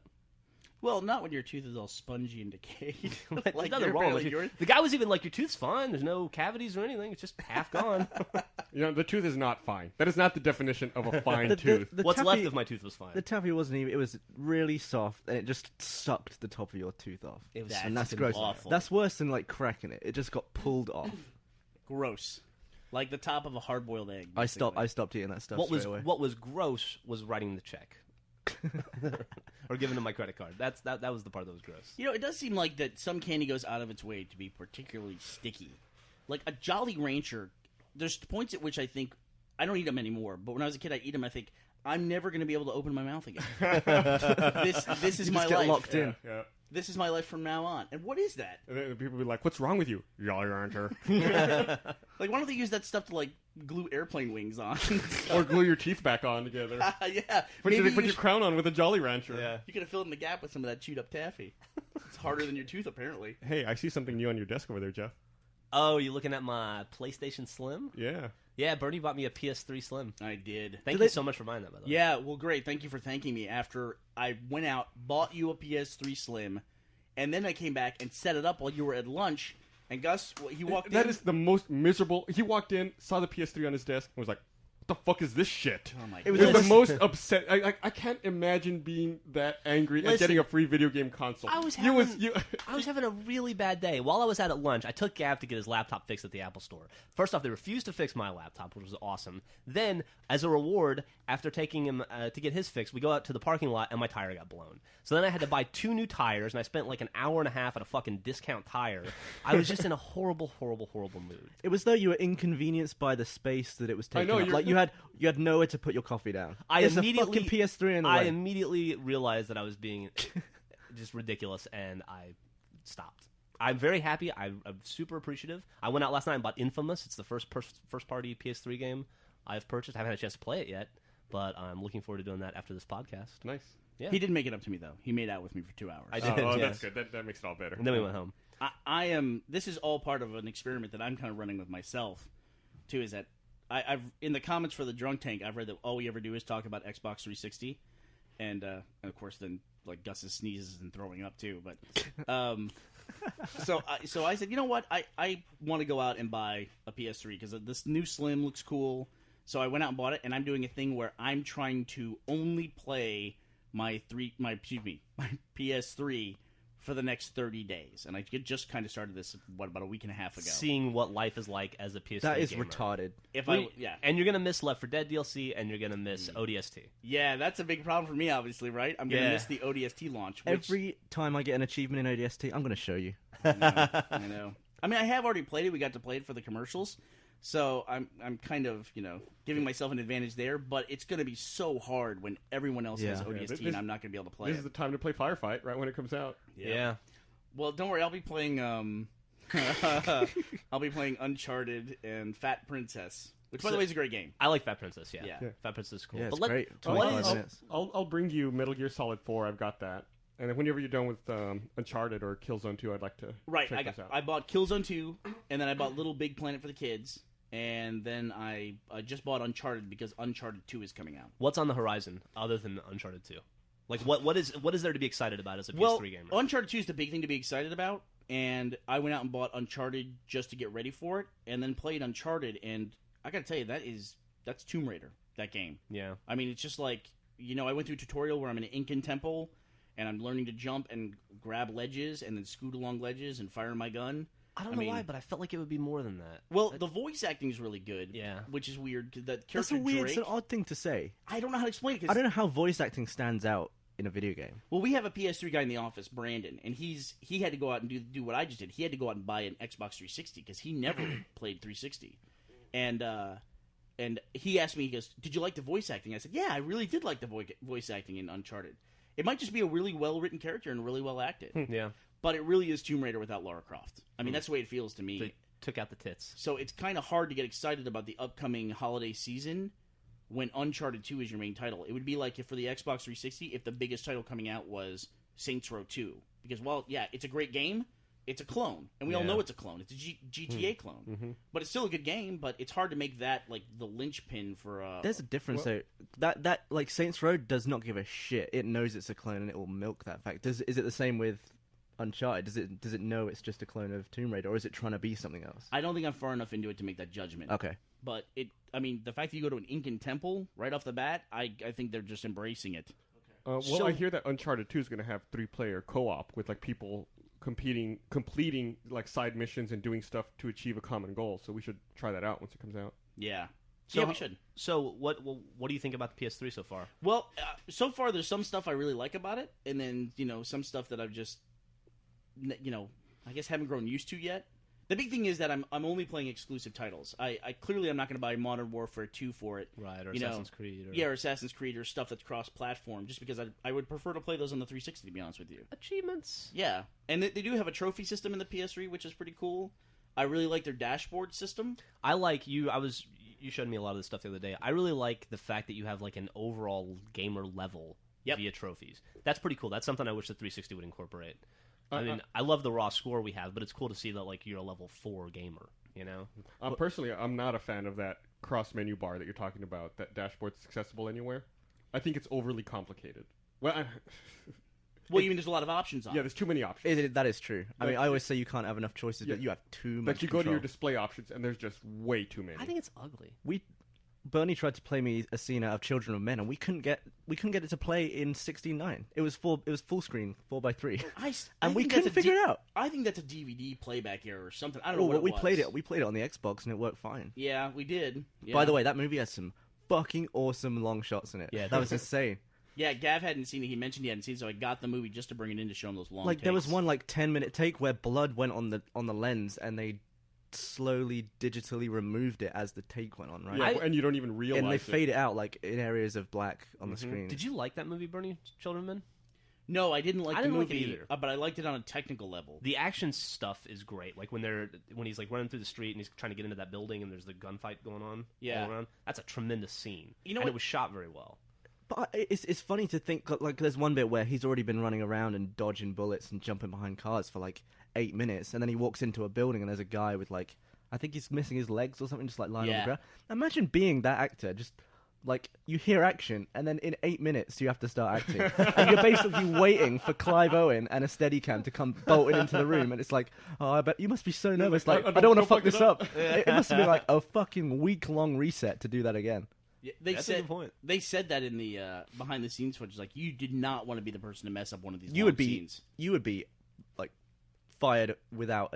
Speaker 3: Well, not when your tooth is all spongy and decayed.
Speaker 4: There's nothing wrong with you. The guy was even like, your tooth's fine. There's no cavities or anything. It's just half gone.
Speaker 2: The tooth is not fine. That is not the definition of a fine tooth.
Speaker 4: What's
Speaker 5: taffy-
Speaker 4: left of my tooth was fine.
Speaker 5: The taffy wasn't even. It was really soft, and it just sucked the top of your tooth off. And that's gross.
Speaker 3: awful.
Speaker 5: That's worse than like cracking it. It just got pulled off.
Speaker 3: Gross. Like the top of a hard-boiled egg.
Speaker 5: I stopped eating that stuff straight away.
Speaker 4: What was gross was writing the check. Or giving them my credit card. That was the part that was gross.
Speaker 3: You know, it does seem like that some candy goes out of its way to be particularly sticky. Like a Jolly Rancher, there's points at which I think, I don't eat them anymore, but when I was a kid, I eat them, I think, I'm never going to be able to open my mouth again. This is
Speaker 5: You
Speaker 3: my
Speaker 5: just get
Speaker 3: life.
Speaker 5: locked in.
Speaker 2: Yeah.
Speaker 3: This is my life from now on. And what is that?
Speaker 2: And then people be like, "What's wrong with you, Jolly Rancher?"
Speaker 3: Like, why don't they use that stuff to, like, glue airplane wings on?
Speaker 2: Or glue your teeth back on together.
Speaker 3: Yeah.
Speaker 2: Put
Speaker 3: Maybe
Speaker 2: your crown on with a Jolly Rancher.
Speaker 4: Yeah.
Speaker 3: you could have filled in the gap with some of that chewed up taffy. It's harder than your tooth, apparently.
Speaker 2: Hey, I see something new on your desk over there, Jeff.
Speaker 4: Oh, you looking at my PlayStation Slim?
Speaker 2: Yeah.
Speaker 4: Yeah, Bernie bought me a PS3 Slim.
Speaker 3: I did.
Speaker 4: Thank you so much for buying that, by the way.
Speaker 3: Yeah, well, great. Thank you for thanking me after I went out, bought you a PS3 Slim, and then I came back and set it up while you were at lunch. And Gus, he walked in.
Speaker 2: That is the most miserable. He walked in, saw the PS3 on his desk, and was like, the fuck is this shit?
Speaker 3: Oh my
Speaker 2: It was
Speaker 3: God.
Speaker 2: the most upset. I can't imagine being that angry at getting a free video game console.
Speaker 4: I was having a really bad day. While I was out at lunch, I took Gav to get his laptop fixed at the Apple Store. First off, they refused to fix my laptop, which was awesome. Then, as a reward, after taking him to get his fix, we go out to the parking lot, and my tire got blown. So then I had to buy 2 new tires, and I spent like an hour and a half at a fucking discount tire. I was just in a horrible, horrible, horrible mood.
Speaker 5: It was though you were inconvenienced by the space that it was taking up. Like you had nowhere to put your coffee down. It's a fucking PS3 in the way.
Speaker 4: I immediately realized that I was being just ridiculous, and I stopped. I'm very happy. I'm super appreciative. I went out last night and bought Infamous. It's the first party PS3 game I've purchased. I haven't had a chance to play it yet, but I'm looking forward to doing that after this podcast.
Speaker 2: Nice.
Speaker 4: Yeah.
Speaker 3: He didn't make it up to me, though. He made out with me for 2 hours.
Speaker 4: I did.
Speaker 2: Oh,
Speaker 4: yes.
Speaker 2: that's good. That makes it all better.
Speaker 4: And then we went home.
Speaker 3: I am. This is all part of an experiment that I'm kind of running with myself, too. Is that I've in the comments for the Drunk Tank, I've read that all we ever do is talk about Xbox 360, and of course then like Gus's sneezes and throwing up too. But so I said, you know what? I want to go out and buy a PS3 because this new Slim looks cool. So I went out and bought it, and I'm doing a thing where I'm trying to only play my PS3 for the next 30 days. And I just kind of started this, about a week and a half ago.
Speaker 4: Seeing what life is like as a PS3
Speaker 5: That is
Speaker 4: gamer.
Speaker 5: retarded.
Speaker 4: And you're going to miss Left 4 Dead DLC, and you're going to miss ODST.
Speaker 3: Yeah, that's a big problem for me, obviously, right? I'm going to miss the ODST launch.
Speaker 5: Every time I get an achievement in ODST, I'm going to show you.
Speaker 3: I know. I mean, I have already played it. We got to play it for the commercials. So I'm kind of, giving myself an advantage there, but it's going to be so hard when everyone else has ODST and I'm not going to be able to play it.
Speaker 2: This is the time to play Firefight, right when it comes out.
Speaker 4: Yeah.
Speaker 3: Well, don't worry. I'll be playing Uncharted and Fat Princess, which, by the way, is a great game.
Speaker 4: I like Fat Princess, yeah.
Speaker 3: Yeah.
Speaker 4: Fat Princess is cool.
Speaker 5: Yeah, it's
Speaker 4: but
Speaker 5: great. 25 minutes.
Speaker 2: I'll bring you Metal Gear Solid 4. I've got that. And then whenever you're done with Uncharted or Killzone 2, I'd like to check this out.
Speaker 3: I bought Killzone 2, and then I bought Little Big Planet for the kids, and then I just bought Uncharted because Uncharted 2 is coming out.
Speaker 4: What's on the horizon other than Uncharted 2? Like, what is there to be excited about as a PS3 gamer?
Speaker 3: Uncharted 2 is the big thing to be excited about, and I went out and bought Uncharted just to get ready for it, and then played Uncharted, and I gotta tell you, that's Tomb Raider, that game.
Speaker 4: Yeah.
Speaker 3: I mean, it's just like, I went through a tutorial where I'm in an Incan temple, and I'm learning to jump and grab ledges and then scoot along ledges and fire my gun.
Speaker 4: I don't know why, but I felt like it would be more than that.
Speaker 3: Well, the voice acting is really good.
Speaker 4: Yeah.
Speaker 3: Which is weird. That
Speaker 5: That's
Speaker 3: character Drake,
Speaker 5: it's an odd thing to say.
Speaker 3: I don't know how to explain it.
Speaker 5: I don't know how voice acting stands out in a video game.
Speaker 3: Well, we have a PS3 guy in the office, Brandon, and he had to go out and do what I just did. He had to go out and buy an Xbox 360 because he never played 360. And he asked me, he goes, "Did you like the voice acting?" I said, "Yeah, I really did like the voice acting in Uncharted. It might just be a really well-written character and really well acted.
Speaker 4: Yeah.
Speaker 3: But it really is Tomb Raider without Lara Croft. I mean, that's the way it feels to me.
Speaker 4: They took out the tits.
Speaker 3: So it's kind of hard to get excited about the upcoming holiday season when Uncharted 2 is your main title. It would be like if for the Xbox 360, if the biggest title coming out was Saints Row 2. Because, it's a great game. It's a clone. And we all know it's a clone. It's a GTA clone. Mm-hmm. But it's still a good game, but it's hard to make that, like, the linchpin for...
Speaker 5: There's a difference, though. That like, Saints Row does not give a shit. It knows it's a clone, and it will milk that fact. Is it the same with Uncharted? Does it know it's just a clone of Tomb Raider, or is it trying to be something else?
Speaker 3: I don't think I'm far enough into it to make that judgment.
Speaker 5: Okay.
Speaker 3: But, the fact that you go to an Incan temple right off the bat, I think they're just embracing it.
Speaker 2: I hear that Uncharted 2 is going to have 3-player co-op with, like, people... completing like side missions and doing stuff to achieve a common goal. So we should try that out once it comes out.
Speaker 3: Yeah.
Speaker 4: So,
Speaker 3: we should.
Speaker 4: So what do you think about the PS3 so far?
Speaker 3: Well, so far there's some stuff I really like about it, and then some stuff that I've just I guess haven't grown used to yet. The big thing is that I'm only playing exclusive titles. I clearly I'm not going to buy Modern Warfare 2 for it.
Speaker 4: Right, or Assassin's Creed.
Speaker 3: Or Assassin's Creed or stuff that's cross-platform, just because I would prefer to play those on the 360, to be honest with you.
Speaker 4: Achievements.
Speaker 3: Yeah, and they do have a trophy system in the PS3, which is pretty cool. I really like their dashboard system.
Speaker 4: I like you. You showed me a lot of this stuff the other day. I really like the fact that you have like an overall gamer level via trophies. That's pretty cool. That's something I wish the 360 would incorporate. I mean, I love the raw score we have, but it's cool to see that like you're a level 4 gamer.
Speaker 2: Personally, I'm not a fan of that cross menu bar that you're talking about. That dashboard that's accessible anywhere. I think it's overly complicated. Well,
Speaker 3: you mean there's a lot of options on it?
Speaker 2: Yeah, there's too many options.
Speaker 5: That is true. I always say you can't have enough choices, but you have too much.
Speaker 2: But you go to your display options, and there's just way too many.
Speaker 4: I think it's ugly.
Speaker 5: Burnie tried to play me a scene out of Children of Men, and we couldn't get it to play in 16:9. It was full screen 4:3, and we couldn't figure it out.
Speaker 3: I think that's a DVD playback error or something. I don't know what
Speaker 5: we
Speaker 3: it was.
Speaker 5: We played it on the Xbox, and it worked fine.
Speaker 3: Yeah, we did. Yeah.
Speaker 5: By the way, that movie has some fucking awesome long shots in it. Yeah, that was insane.
Speaker 3: Yeah, Gav hadn't seen it. He mentioned he hadn't seen it, so I got the movie just to bring it in to show him those long
Speaker 5: Like
Speaker 3: takes.
Speaker 5: there was one 10-minute take where blood went on the lens, and they slowly digitally removed it as the take went on, right?
Speaker 2: Yeah, and you don't even realize
Speaker 5: and they
Speaker 2: it.
Speaker 5: fade it out like in areas of black on the screen.
Speaker 4: Did you like that movie, Burnie, Children of Men?
Speaker 3: No, I didn't like the movie
Speaker 4: like it either.
Speaker 3: But I liked it on a technical level.
Speaker 4: The action stuff is great. Like when he's like running through the street and he's trying to get into that building and there's the gunfight going on all around. That's a tremendous scene.
Speaker 3: You know
Speaker 4: and
Speaker 3: what?
Speaker 4: it was shot very well.
Speaker 5: But it's funny to think, like, there's one bit where he's already been running around and dodging bullets and jumping behind cars for, 8 minutes, and then he walks into a building and there's a guy with, I think he's missing his legs or something, just, lying on the ground. Imagine being that actor, just, you hear action, and then in 8 minutes you have to start acting. And you're basically waiting for Clive Owen and a Steadicam to come bolting into the room, and it's like, oh, I bet you must be so nervous, I don't want to fuck this up. It must have been, a fucking week-long reset to do that again.
Speaker 3: Yeah,
Speaker 4: That's a good point.
Speaker 3: They said that in the behind the scenes footage. Like, you did not want to be the person to mess up one of these.
Speaker 5: You
Speaker 3: long
Speaker 5: would be
Speaker 3: scenes.
Speaker 5: Fired without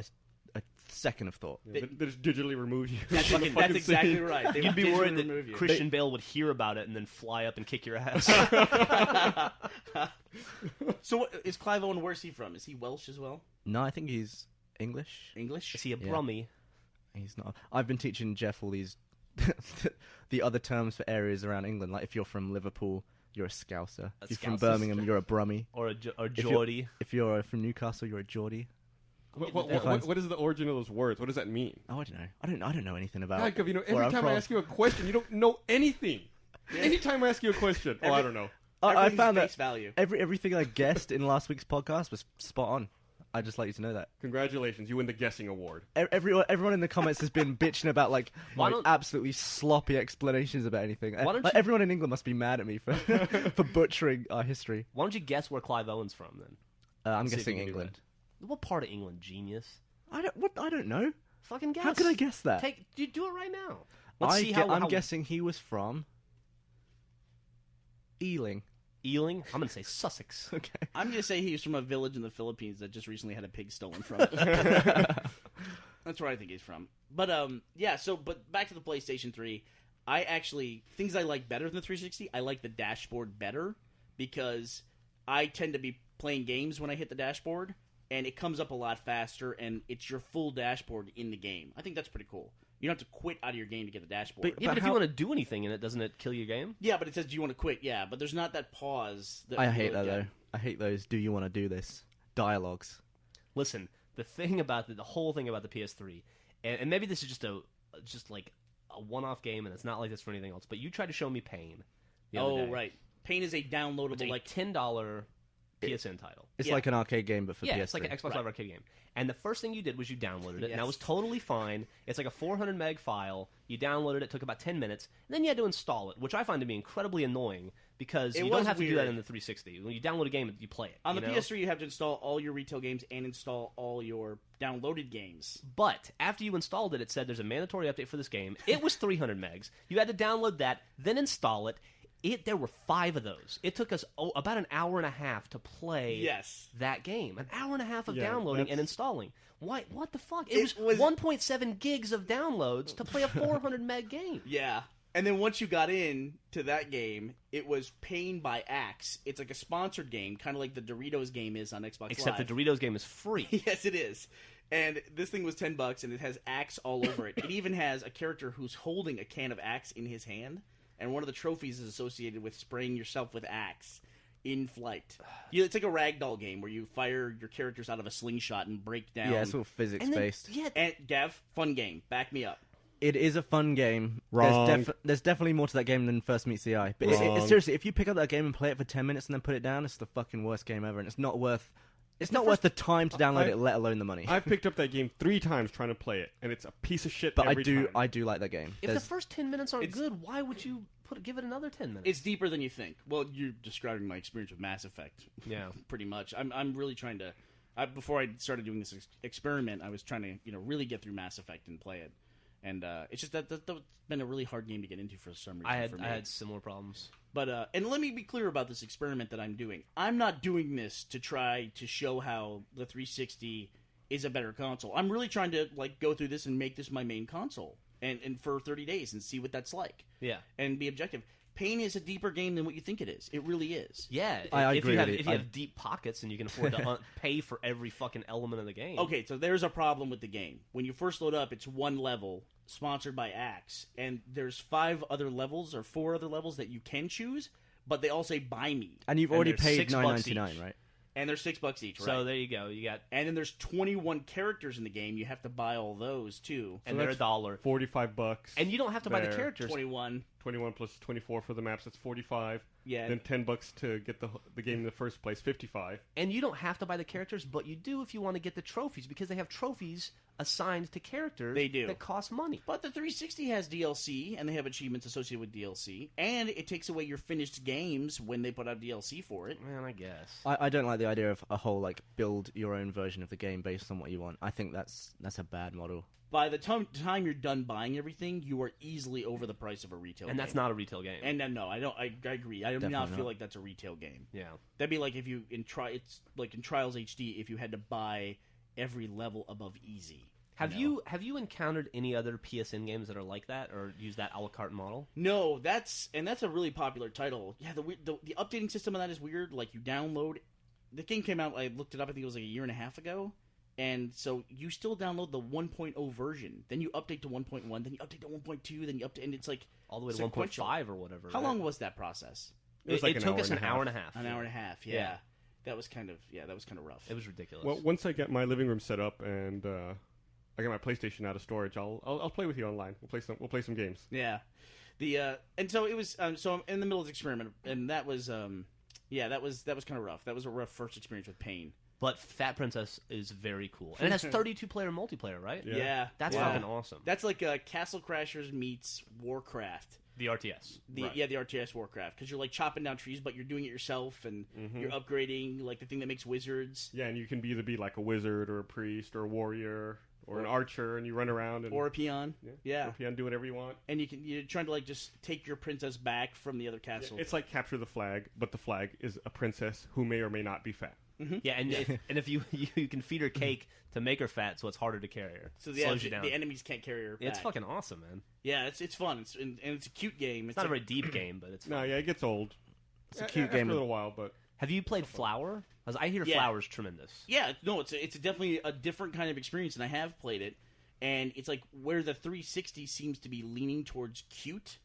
Speaker 5: a second of thought.
Speaker 2: They just digitally remove you.
Speaker 3: That's exactly right. They
Speaker 4: You'd be
Speaker 3: digitally
Speaker 4: worried
Speaker 3: remove
Speaker 4: that
Speaker 3: you.
Speaker 4: Christian Bale would hear about it and then fly up and kick your ass.
Speaker 3: So, is Clive Owen? Where's he from? Is he Welsh as well?
Speaker 5: No, I think he's English.
Speaker 3: English?
Speaker 4: Is he a Brummie?
Speaker 5: He's not. I've been teaching Geoff all these the other terms for areas around England. Like if you're from Liverpool, you're a Scouser. If you're from Birmingham, you're a Brummie.
Speaker 4: Or a Geordie.
Speaker 5: If you're from Newcastle, you're a Geordie.
Speaker 2: What is the origin of those words? What does that mean?
Speaker 5: Oh, I don't know. I don't know anything about.
Speaker 2: God, every time I ask you a question, you don't know anything. Anytime I ask you a question, I don't know.
Speaker 5: I found that
Speaker 3: value.
Speaker 5: everything I guessed in last week's podcast was spot on. I'd just like you to know that.
Speaker 2: Congratulations, you win the guessing award.
Speaker 5: Everyone in the comments has been bitching about my absolutely sloppy explanations about anything. Everyone in England must be mad at me for for butchering our history.
Speaker 4: Why don't you guess where Clive Owen's from then?
Speaker 5: I'm guessing England.
Speaker 4: What part of England, genius?
Speaker 5: I don't know.
Speaker 4: Fucking guess.
Speaker 5: How could I guess that?
Speaker 4: You do it right now.
Speaker 5: I'm guessing he was from Ealing.
Speaker 4: Ealing? I'm going to say Sussex.
Speaker 5: Okay.
Speaker 3: I'm going to say he's from a village in the Philippines that just recently had a pig stolen from. That's where I think he's from. But but back to the PlayStation 3. Things I like better than the 360, I like the dashboard better because I tend to be playing games when I hit the dashboard, and it comes up a lot faster, and it's your full dashboard in the game. I think that's pretty cool. You don't have to quit out of your game to get the dashboard.
Speaker 4: But if you want to do anything in it, doesn't it kill your game?
Speaker 3: Yeah, but it says, do you want to quit? Yeah, but there's not that pause.
Speaker 5: I hate that, though. I hate those, do you want to do this? Dialogues.
Speaker 4: Listen, the thing about the whole thing about the PS3, and maybe this is just a one-off game, and it's not like this for anything else, but you tried to show me Pain the other day.
Speaker 3: Right. Pain is a downloadable,
Speaker 4: it's a $10 PSN title.
Speaker 5: It's like an arcade game, but for PS3.
Speaker 4: It's like an Xbox Live arcade game. And the first thing you did was you downloaded it, and that was totally fine. It's like a 400 meg file. You downloaded it, took about 10 minutes, and then you had to install it, which I find to be incredibly annoying because you don't have to do that in the 360. When you download a game, you play it.
Speaker 3: On the PS3, you have to install all your retail games and install all your downloaded games.
Speaker 4: But after you installed it, it said there's a mandatory update for this game. It was 300 megs. You had to download that, then install it. There were 5 of those. It took us about an hour and a half to play that game. An hour and a half of downloading and installing. Why? What the fuck? It was 1.7 gigs of downloads to play a 400 meg game.
Speaker 3: Yeah. And then once you got in to that game, it was Pain by Axe. It's like a sponsored game, kind of like the Doritos game is on Xbox Live.
Speaker 4: Except the Doritos game is free.
Speaker 3: Yes, it is. And this thing was $10, and it has Axe all over it. It even has a character who's holding a can of Axe in his hand. And one of the trophies is associated with spraying yourself with Axe in flight. It's like a ragdoll game where you fire your characters out of a slingshot and break down.
Speaker 5: Yeah, it's all physics-based.
Speaker 3: And Gav, fun game. Back me up.
Speaker 5: It is a fun game.
Speaker 2: Wrong.
Speaker 5: There's definitely more to that game than First Meets the Eye. But seriously, if you pick up that game and play it for 10 minutes and then put it down, it's the fucking worst game ever, and it's not worth... It's not worth the time to download it, let alone the money.
Speaker 2: I've picked up that game 3 times trying to play it, and it's a piece of shit.
Speaker 5: But
Speaker 2: every time.
Speaker 5: I do like that game.
Speaker 4: If the first 10 minutes aren't good, why would you give it another 10 minutes?
Speaker 3: It's deeper than you think. Well, you're describing my experience with Mass Effect.
Speaker 4: Yeah,
Speaker 3: pretty much. I'm really trying to. Before I started doing this experiment, I was trying to really get through Mass Effect and play it. And it's just that's been a really hard game to get into for some reason. For me.
Speaker 4: I had similar problems.
Speaker 3: But and let me be clear about this experiment that I'm doing. I'm not doing this to try to show how the 360 is a better console. I'm really trying to like go through this and make this my main console, and for 30 days and see what that's like.
Speaker 4: Yeah,
Speaker 3: and be objective. Pain is a deeper game than what you think it is. It really is.
Speaker 4: Yeah,
Speaker 5: I
Speaker 4: if
Speaker 5: agree
Speaker 4: you have
Speaker 5: with you.
Speaker 4: if you have deep pockets and you can afford to pay for every fucking element of the game.
Speaker 3: Okay, so there's a problem with the game. When you first load up, it's one level sponsored by Axe, and there's 4 other levels that you can choose, but they all say buy me.
Speaker 5: And you've already
Speaker 4: they're
Speaker 5: paid
Speaker 4: $6
Speaker 5: $9.99,
Speaker 4: each.
Speaker 5: right?
Speaker 3: And they're $6 each, right?
Speaker 4: So there you go. You got,
Speaker 3: and then there's 21 characters in the game. You have to buy all those too.
Speaker 4: and they're $1.
Speaker 2: $45.
Speaker 4: And you don't have to buy the
Speaker 2: There.
Speaker 4: characters.
Speaker 3: 21.
Speaker 2: 21 plus 24 for the maps. That's 45.
Speaker 3: Yeah.
Speaker 2: Then $10 to get the game in the first place. 55.
Speaker 4: And you don't have to buy the characters, but you do if you want to get the trophies, because they have trophies assigned to characters.
Speaker 3: They do.
Speaker 4: That cost money.
Speaker 3: But the 360 has DLC, and they have achievements associated with DLC, and it takes away your finished games when they put out DLC for it.
Speaker 4: Man, I guess.
Speaker 5: I don't like the idea of a whole like build your own version of the game based on what you want. I think that's a bad model.
Speaker 3: By the time you're done buying everything, you are easily over the price of a retail game.
Speaker 4: And that's not a retail game.
Speaker 3: And no, I don't. I agree. I do
Speaker 5: Definitely
Speaker 3: not feel
Speaker 5: not.
Speaker 3: like that's a retail game.
Speaker 4: Yeah.
Speaker 3: That'd be like if you it's like in Trials HD if you had to buy every level above easy.
Speaker 4: Have you encountered any other PSN games that are like that or use that a la carte model?
Speaker 3: No, that's a really popular title. Yeah, the updating system on that is weird. Like you download, the game came out. I looked it up. I think it was like a year and a half ago. And so you still download the 1.0 version, then you update to 1.1, then you update to 1.2, then you update, and it's like
Speaker 4: All the way to
Speaker 3: sequential.
Speaker 4: 1.5 or whatever.
Speaker 3: How
Speaker 4: right?
Speaker 3: long was that process?
Speaker 2: It was
Speaker 4: took us an hour and a half.
Speaker 3: An hour and a half. Yeah.
Speaker 4: Yeah.
Speaker 3: That was kind of rough.
Speaker 4: It was ridiculous.
Speaker 2: Well, once I get my living room set up and I get my PlayStation out of storage, I'll play with you online. We'll play some games.
Speaker 3: Yeah. And so it was so I'm in the middle of this experiment, and that was that was kind of rough. That was a rough first experience with Pain.
Speaker 4: But Fat Princess is very cool. And it has 32-player multiplayer, right?
Speaker 3: Yeah.
Speaker 4: That's fucking awesome.
Speaker 3: That's like Castle Crashers meets Warcraft.
Speaker 4: The RTS.
Speaker 3: The RTS Warcraft, because you're like chopping down trees, but you're doing it yourself, and you're upgrading like the thing that makes wizards.
Speaker 2: Yeah, and you can either be like a wizard or a priest or a warrior or an archer, and you run around and
Speaker 3: or a peon. Yeah.
Speaker 2: Or a peon, do whatever you want.
Speaker 3: And you're trying to like just take your princess back from the other castle.
Speaker 2: It's like capture the flag, but the flag is a princess who may or may not be fat.
Speaker 4: Yeah, and if you can feed her cake to make her fat, so it's harder to carry her.
Speaker 3: So
Speaker 4: Slows you down.
Speaker 3: the enemies can't carry her back.
Speaker 4: It's fucking awesome, man.
Speaker 3: Yeah, it's fun. And it's a cute game.
Speaker 4: It's not a very deep game, but it's fun.
Speaker 2: No, yeah, it gets old.
Speaker 5: It's a cute
Speaker 2: after
Speaker 5: game.
Speaker 2: a little while, but
Speaker 4: Have you played Flower? Because I hear
Speaker 3: Yeah.
Speaker 4: Flower's tremendous.
Speaker 3: Yeah, no, it's definitely a different kind of experience, and I have played it. And it's like where the 360 seems to be leaning towards cute.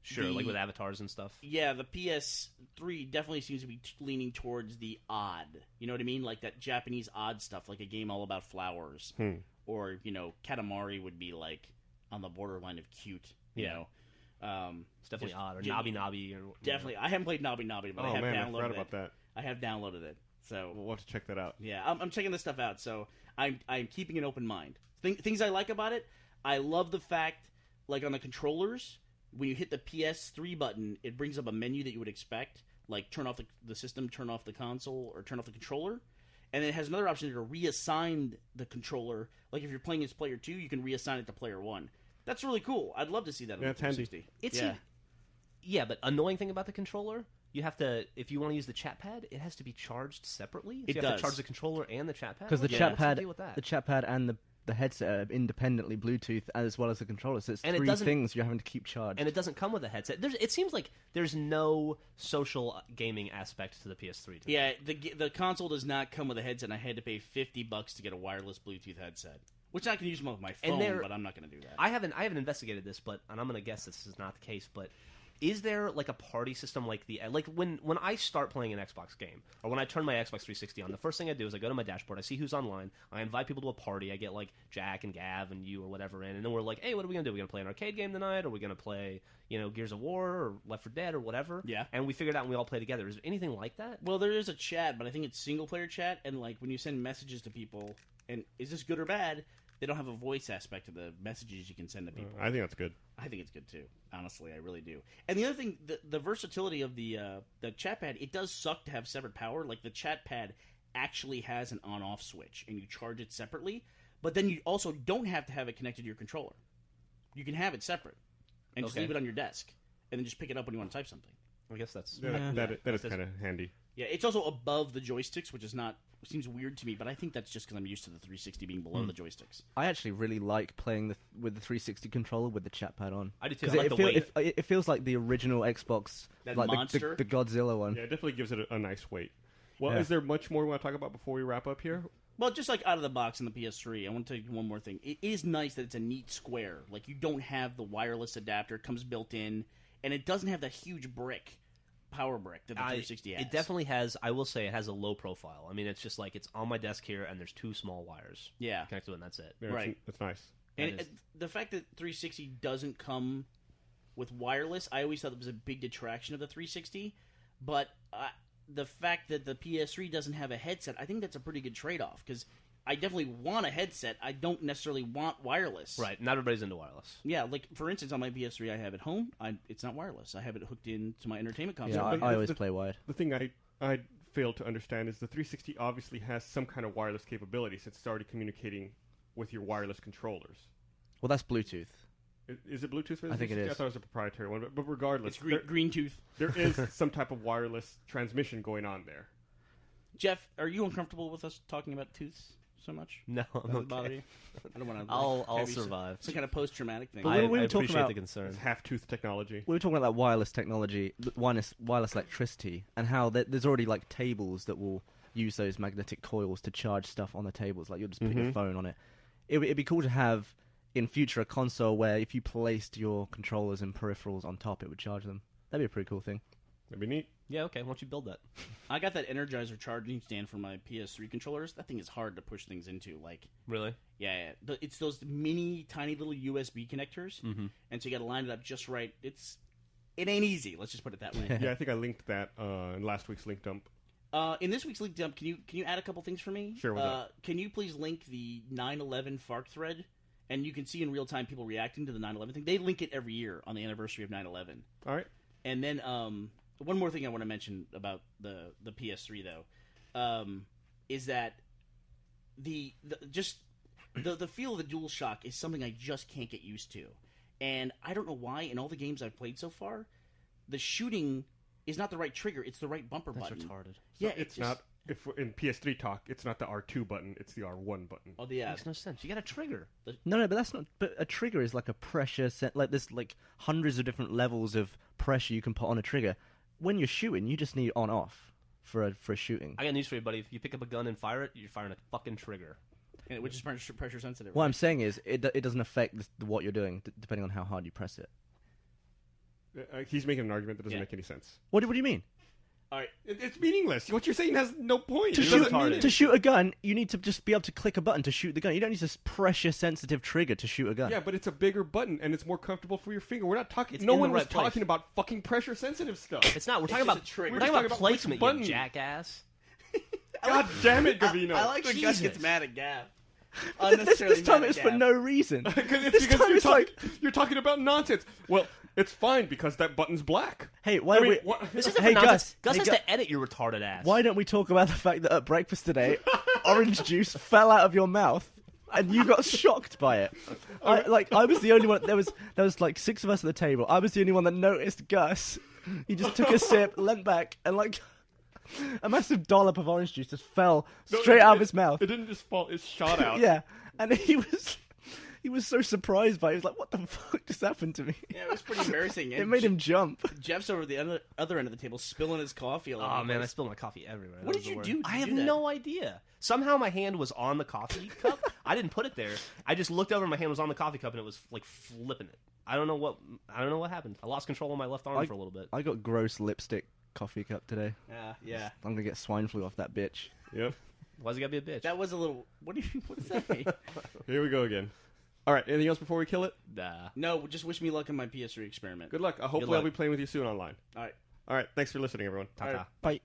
Speaker 4: Sure, like with avatars and stuff.
Speaker 3: Yeah, the PS3 definitely seems to be leaning towards the odd. You know what I mean? Like that Japanese odd stuff, like a game all about flowers. Or, Katamari would be like on the borderline of cute, you know.
Speaker 4: It's definitely
Speaker 3: just-
Speaker 4: odd. Or
Speaker 3: yeah,
Speaker 4: Nabi Nabi. Or,
Speaker 3: Definitely. I haven't played Nabi Nabi, but I
Speaker 2: oh
Speaker 3: have
Speaker 2: man, I
Speaker 3: downloaded
Speaker 2: forgot
Speaker 3: it.
Speaker 2: about that.
Speaker 3: I have downloaded it. So
Speaker 2: We'll have to check that out.
Speaker 3: yeah, I'm checking this stuff out. So I'm keeping an open mind. Things I like about it, I love the fact, like on the controllers, when you hit the PS3 button, it brings up a menu that you would expect, like turn off the system, turn off the console, or turn off the controller. And then it has another option to reassign the controller. Like if you're playing as player 2, you can reassign it to player 1. That's really cool. I'd love to see that on
Speaker 2: Yeah,
Speaker 3: the
Speaker 2: it's handy.
Speaker 3: 360.
Speaker 4: Yeah, but annoying thing about the controller, you have to, if you want to use the chat pad, it has to be charged separately. So
Speaker 3: It
Speaker 4: you have
Speaker 3: does.
Speaker 4: to charge the controller and the chat pad.
Speaker 5: Because the
Speaker 4: What's
Speaker 5: chat pad,
Speaker 4: deal with that?
Speaker 5: the chat pad and the headset are independently Bluetooth as well as the controller. So it's
Speaker 4: And it
Speaker 5: three
Speaker 4: doesn't-
Speaker 5: things you're having to keep charged.
Speaker 4: And it doesn't come with a headset. It seems like there's no social gaming aspect to the PS3. To me.
Speaker 3: Yeah, the console does not come with a headset, and I had to pay $50 to get a wireless Bluetooth headset. Which I can use with my phone, but I'm not going to do that.
Speaker 4: I haven't investigated this, but and I'm going to guess this is not the case, but is there like a party system like when I start playing an Xbox game or when I turn my Xbox 360 on, the first thing I do is I go to my dashboard, I see who's online, I invite people to a party, I get like Jack and Gav and you or whatever in, and then we're like, hey, what are we going to do? Are we going to play an arcade game tonight? Or are we going to play, Gears of War or Left 4 Dead or whatever?
Speaker 3: Yeah.
Speaker 4: And we figure it out and we all play together. Is there anything like that?
Speaker 3: Well, there is a chat, but I think it's single-player chat, and like when you send messages to people, and is this good or bad? They don't have a voice aspect to the messages you can send to people.
Speaker 2: I think that's good.
Speaker 3: I think it's good too. Honestly, I really do. And the other thing, the versatility of the chat pad, it does suck to have separate power. Like the chat pad actually has an on-off switch, and you charge it separately. But then you also don't have to have it connected to your controller. You can have it separate and just
Speaker 4: Okay.
Speaker 3: leave it on your desk, and then just pick it up when you want to type something.
Speaker 4: I guess that's
Speaker 2: That is kind of handy.
Speaker 3: Yeah, it's also above the joysticks, which is not seems weird to me, but I think that's just because I'm used to the 360 being below the joysticks.
Speaker 5: I actually really like playing with the 360 controller with the chat pad on.
Speaker 4: I do too.
Speaker 5: 'Cause
Speaker 4: I like the weight.
Speaker 5: it feels like the original Xbox,
Speaker 3: That
Speaker 5: like
Speaker 3: monster?
Speaker 5: the Godzilla one.
Speaker 2: Yeah, it definitely gives it a nice weight. Well,
Speaker 5: Yeah.
Speaker 2: is there much more we want to talk about before we wrap up here?
Speaker 3: Well, just like out of the box in the PS3, I want to tell you one more thing. It is nice that it's a neat square. Like, you don't have the wireless adapter, it comes built in, and it doesn't have that huge power brick that the 360 has.
Speaker 4: It definitely has. I will say it has a low profile. I mean, it's just like it's on my desk here, and there's 2 small wires.
Speaker 3: Yeah.
Speaker 4: Connected to it, and that's it.
Speaker 2: Yeah,
Speaker 3: Right.
Speaker 2: That's nice.
Speaker 3: And
Speaker 4: That is-
Speaker 3: the fact that 360 doesn't come with wireless, I always thought it was a big detraction of the 360. But the fact that the PS3 doesn't have a headset, I think that's a pretty good trade-off. Because I definitely want a headset. I don't necessarily want wireless.
Speaker 4: Right. Not everybody's into wireless.
Speaker 3: Yeah, like, for instance, on my PS3 I have at home, it's not wireless. I have it hooked into my entertainment console.
Speaker 5: Yeah,
Speaker 2: but
Speaker 5: I always
Speaker 2: the-
Speaker 5: play wired.
Speaker 2: The thing I fail to understand is the 360 obviously has some kind of wireless capability since it's already communicating with your wireless controllers.
Speaker 5: Well, that's Bluetooth.
Speaker 2: Is it Bluetooth for the
Speaker 5: I think it
Speaker 2: 360? I
Speaker 5: is.
Speaker 2: thought it was a proprietary one, but regardless,
Speaker 3: It's green tooth.
Speaker 2: there is some type of wireless transmission going on there.
Speaker 3: Jeff, are you uncomfortable with us talking about tooths so much?
Speaker 4: No,
Speaker 3: Does
Speaker 4: I'm
Speaker 3: it bother
Speaker 4: okay.
Speaker 3: you? I don't want to.
Speaker 4: I'll survive.
Speaker 3: Some kind of post-traumatic thing.
Speaker 5: But
Speaker 4: I,
Speaker 5: we were
Speaker 4: I
Speaker 5: talking
Speaker 4: appreciate
Speaker 5: about-
Speaker 4: the concern.
Speaker 2: It's half-tooth technology.
Speaker 5: We were talking about that wireless technology, wireless electricity, and how there's already like tables that will use those magnetic coils to charge stuff on the tables. Like you'll just put your phone on it. It'd be cool to have in future a console where if you placed your controllers and peripherals on top, it would charge them. That'd be a pretty cool thing.
Speaker 2: That'd be neat.
Speaker 4: Yeah, okay. Why don't you build that?
Speaker 3: I got that Energizer charging stand for my PS3 controllers. That thing is hard to push things into. Like,
Speaker 4: Really?
Speaker 3: yeah. It's those mini, tiny little USB connectors, and so you got to line it up just right. It ain't easy. Let's just put it that way.
Speaker 2: Yeah, I think I linked that in last week's link dump.
Speaker 3: In this week's link dump, can you add a couple things for me?
Speaker 2: Sure, what's up?
Speaker 3: Can you please link the 9/11 FARC thread? And you can see in real time people reacting to the 9/11 thing. They link it every year on the anniversary of 9/11.
Speaker 2: All right.
Speaker 3: And then one more thing I want to mention about the PS3 though, is that the feel of the DualShock is something I just can't get used to, and I don't know why. In all the games I've played so far, the shooting is not the right trigger; it's the right bumper
Speaker 4: That's
Speaker 3: button.
Speaker 4: retarded.
Speaker 3: Yeah,
Speaker 2: It's not. If we're in PS3 talk, it's not the R2 button; it's the R1 button.
Speaker 3: Oh, yeah.
Speaker 4: Makes no sense. You got a trigger.
Speaker 5: No, but that's not. But a trigger is like a pressure set. Like there's like hundreds of different levels of pressure you can put on a trigger. When you're shooting, you just need on/off for a shooting.
Speaker 4: I got news for you, buddy. If you pick up a gun and fire it, you're firing a fucking trigger.
Speaker 3: Which is pressure sensitive.
Speaker 5: What
Speaker 3: right?
Speaker 5: I'm saying is, it doesn't affect what you're doing depending on how hard you press it.
Speaker 2: He's making an argument that doesn't
Speaker 3: Yeah.
Speaker 2: make any sense.
Speaker 5: What do you mean?
Speaker 3: All right.
Speaker 2: It's meaningless. What you're saying has no point.
Speaker 5: To
Speaker 2: It
Speaker 5: shoot,
Speaker 2: doesn't mean
Speaker 5: to shoot a gun, you need to just be able to click a button to shoot the gun. You don't need this pressure-sensitive trigger to shoot a gun.
Speaker 2: Yeah, but it's a bigger button and it's more comfortable for your finger. We're not talking.
Speaker 4: It's
Speaker 2: No
Speaker 4: in the
Speaker 2: one was
Speaker 4: right place.
Speaker 2: talking about fucking pressure-sensitive stuff.
Speaker 4: It's not. We're
Speaker 3: It's
Speaker 4: talking
Speaker 3: just
Speaker 4: about
Speaker 3: a trigger.
Speaker 4: we're
Speaker 2: We're
Speaker 4: talking
Speaker 2: talking
Speaker 4: about
Speaker 2: about which
Speaker 4: placement,
Speaker 2: button.
Speaker 4: you jackass.
Speaker 2: God damn it, Gavino!
Speaker 3: I like when Gus
Speaker 4: Jesus.
Speaker 3: gets mad at Gav.
Speaker 5: this
Speaker 3: Unnecessarily
Speaker 5: time
Speaker 3: mad
Speaker 5: it's
Speaker 3: at
Speaker 5: for
Speaker 3: Gav.
Speaker 5: no reason.
Speaker 2: Because
Speaker 5: This time
Speaker 2: you're,
Speaker 5: it's like,
Speaker 2: you're talking about nonsense. Well, it's fine because that button's black.
Speaker 5: hey, why
Speaker 2: I
Speaker 5: don't
Speaker 2: mean,
Speaker 5: we?
Speaker 2: what-
Speaker 4: This isn't
Speaker 5: Hey,
Speaker 4: for nonsense.
Speaker 5: Gus. Hey,
Speaker 4: has
Speaker 5: Gus.
Speaker 4: to edit your retarded ass.
Speaker 5: Why don't we talk about the fact that at breakfast today, orange juice fell out of your mouth and you got shocked by it? I was the only one. There was like 6 of us at the table. I was the only one that noticed Gus. He just took a sip, leant back, and like a massive dollop of orange juice just fell
Speaker 2: No,
Speaker 5: straight
Speaker 2: it-
Speaker 5: out of
Speaker 2: it-
Speaker 5: his mouth.
Speaker 2: It didn't just fall; it shot out.
Speaker 5: Yeah, and he was so surprised by it. He was like, "What the fuck just happened to me?"
Speaker 3: Yeah, it was pretty embarrassing.
Speaker 5: It made him jump.
Speaker 3: Jeff's over the other end of the table, spilling his coffee. All over
Speaker 4: Oh
Speaker 3: the
Speaker 4: man, I
Speaker 3: place.
Speaker 4: spilled my coffee everywhere.
Speaker 3: What
Speaker 4: That
Speaker 3: did
Speaker 4: was
Speaker 3: you
Speaker 4: the
Speaker 3: do?
Speaker 4: worst.
Speaker 3: Did
Speaker 4: I
Speaker 3: you
Speaker 4: have
Speaker 3: do that?
Speaker 4: no idea. Somehow my hand was on the coffee cup. I didn't put it there. I just looked over and my hand was on the coffee cup and it was like flipping it. I don't know what happened. I lost control of my left arm for a little bit.
Speaker 5: I got gross lipstick coffee cup today.
Speaker 3: Yeah.
Speaker 5: I'm gonna get swine flu off that bitch.
Speaker 2: Yep.
Speaker 4: Why's it gotta be a bitch?
Speaker 3: That was a little. What does that mean?
Speaker 2: Here we go again. All right. Anything else before we kill it?
Speaker 4: Nah.
Speaker 3: No, just wish me luck in my PS3 experiment.
Speaker 2: Good luck. Hopefully,
Speaker 4: luck.
Speaker 2: I'll be playing with you soon online.
Speaker 3: All right.
Speaker 2: All right. Thanks for listening, everyone.
Speaker 3: All right.
Speaker 5: Bye.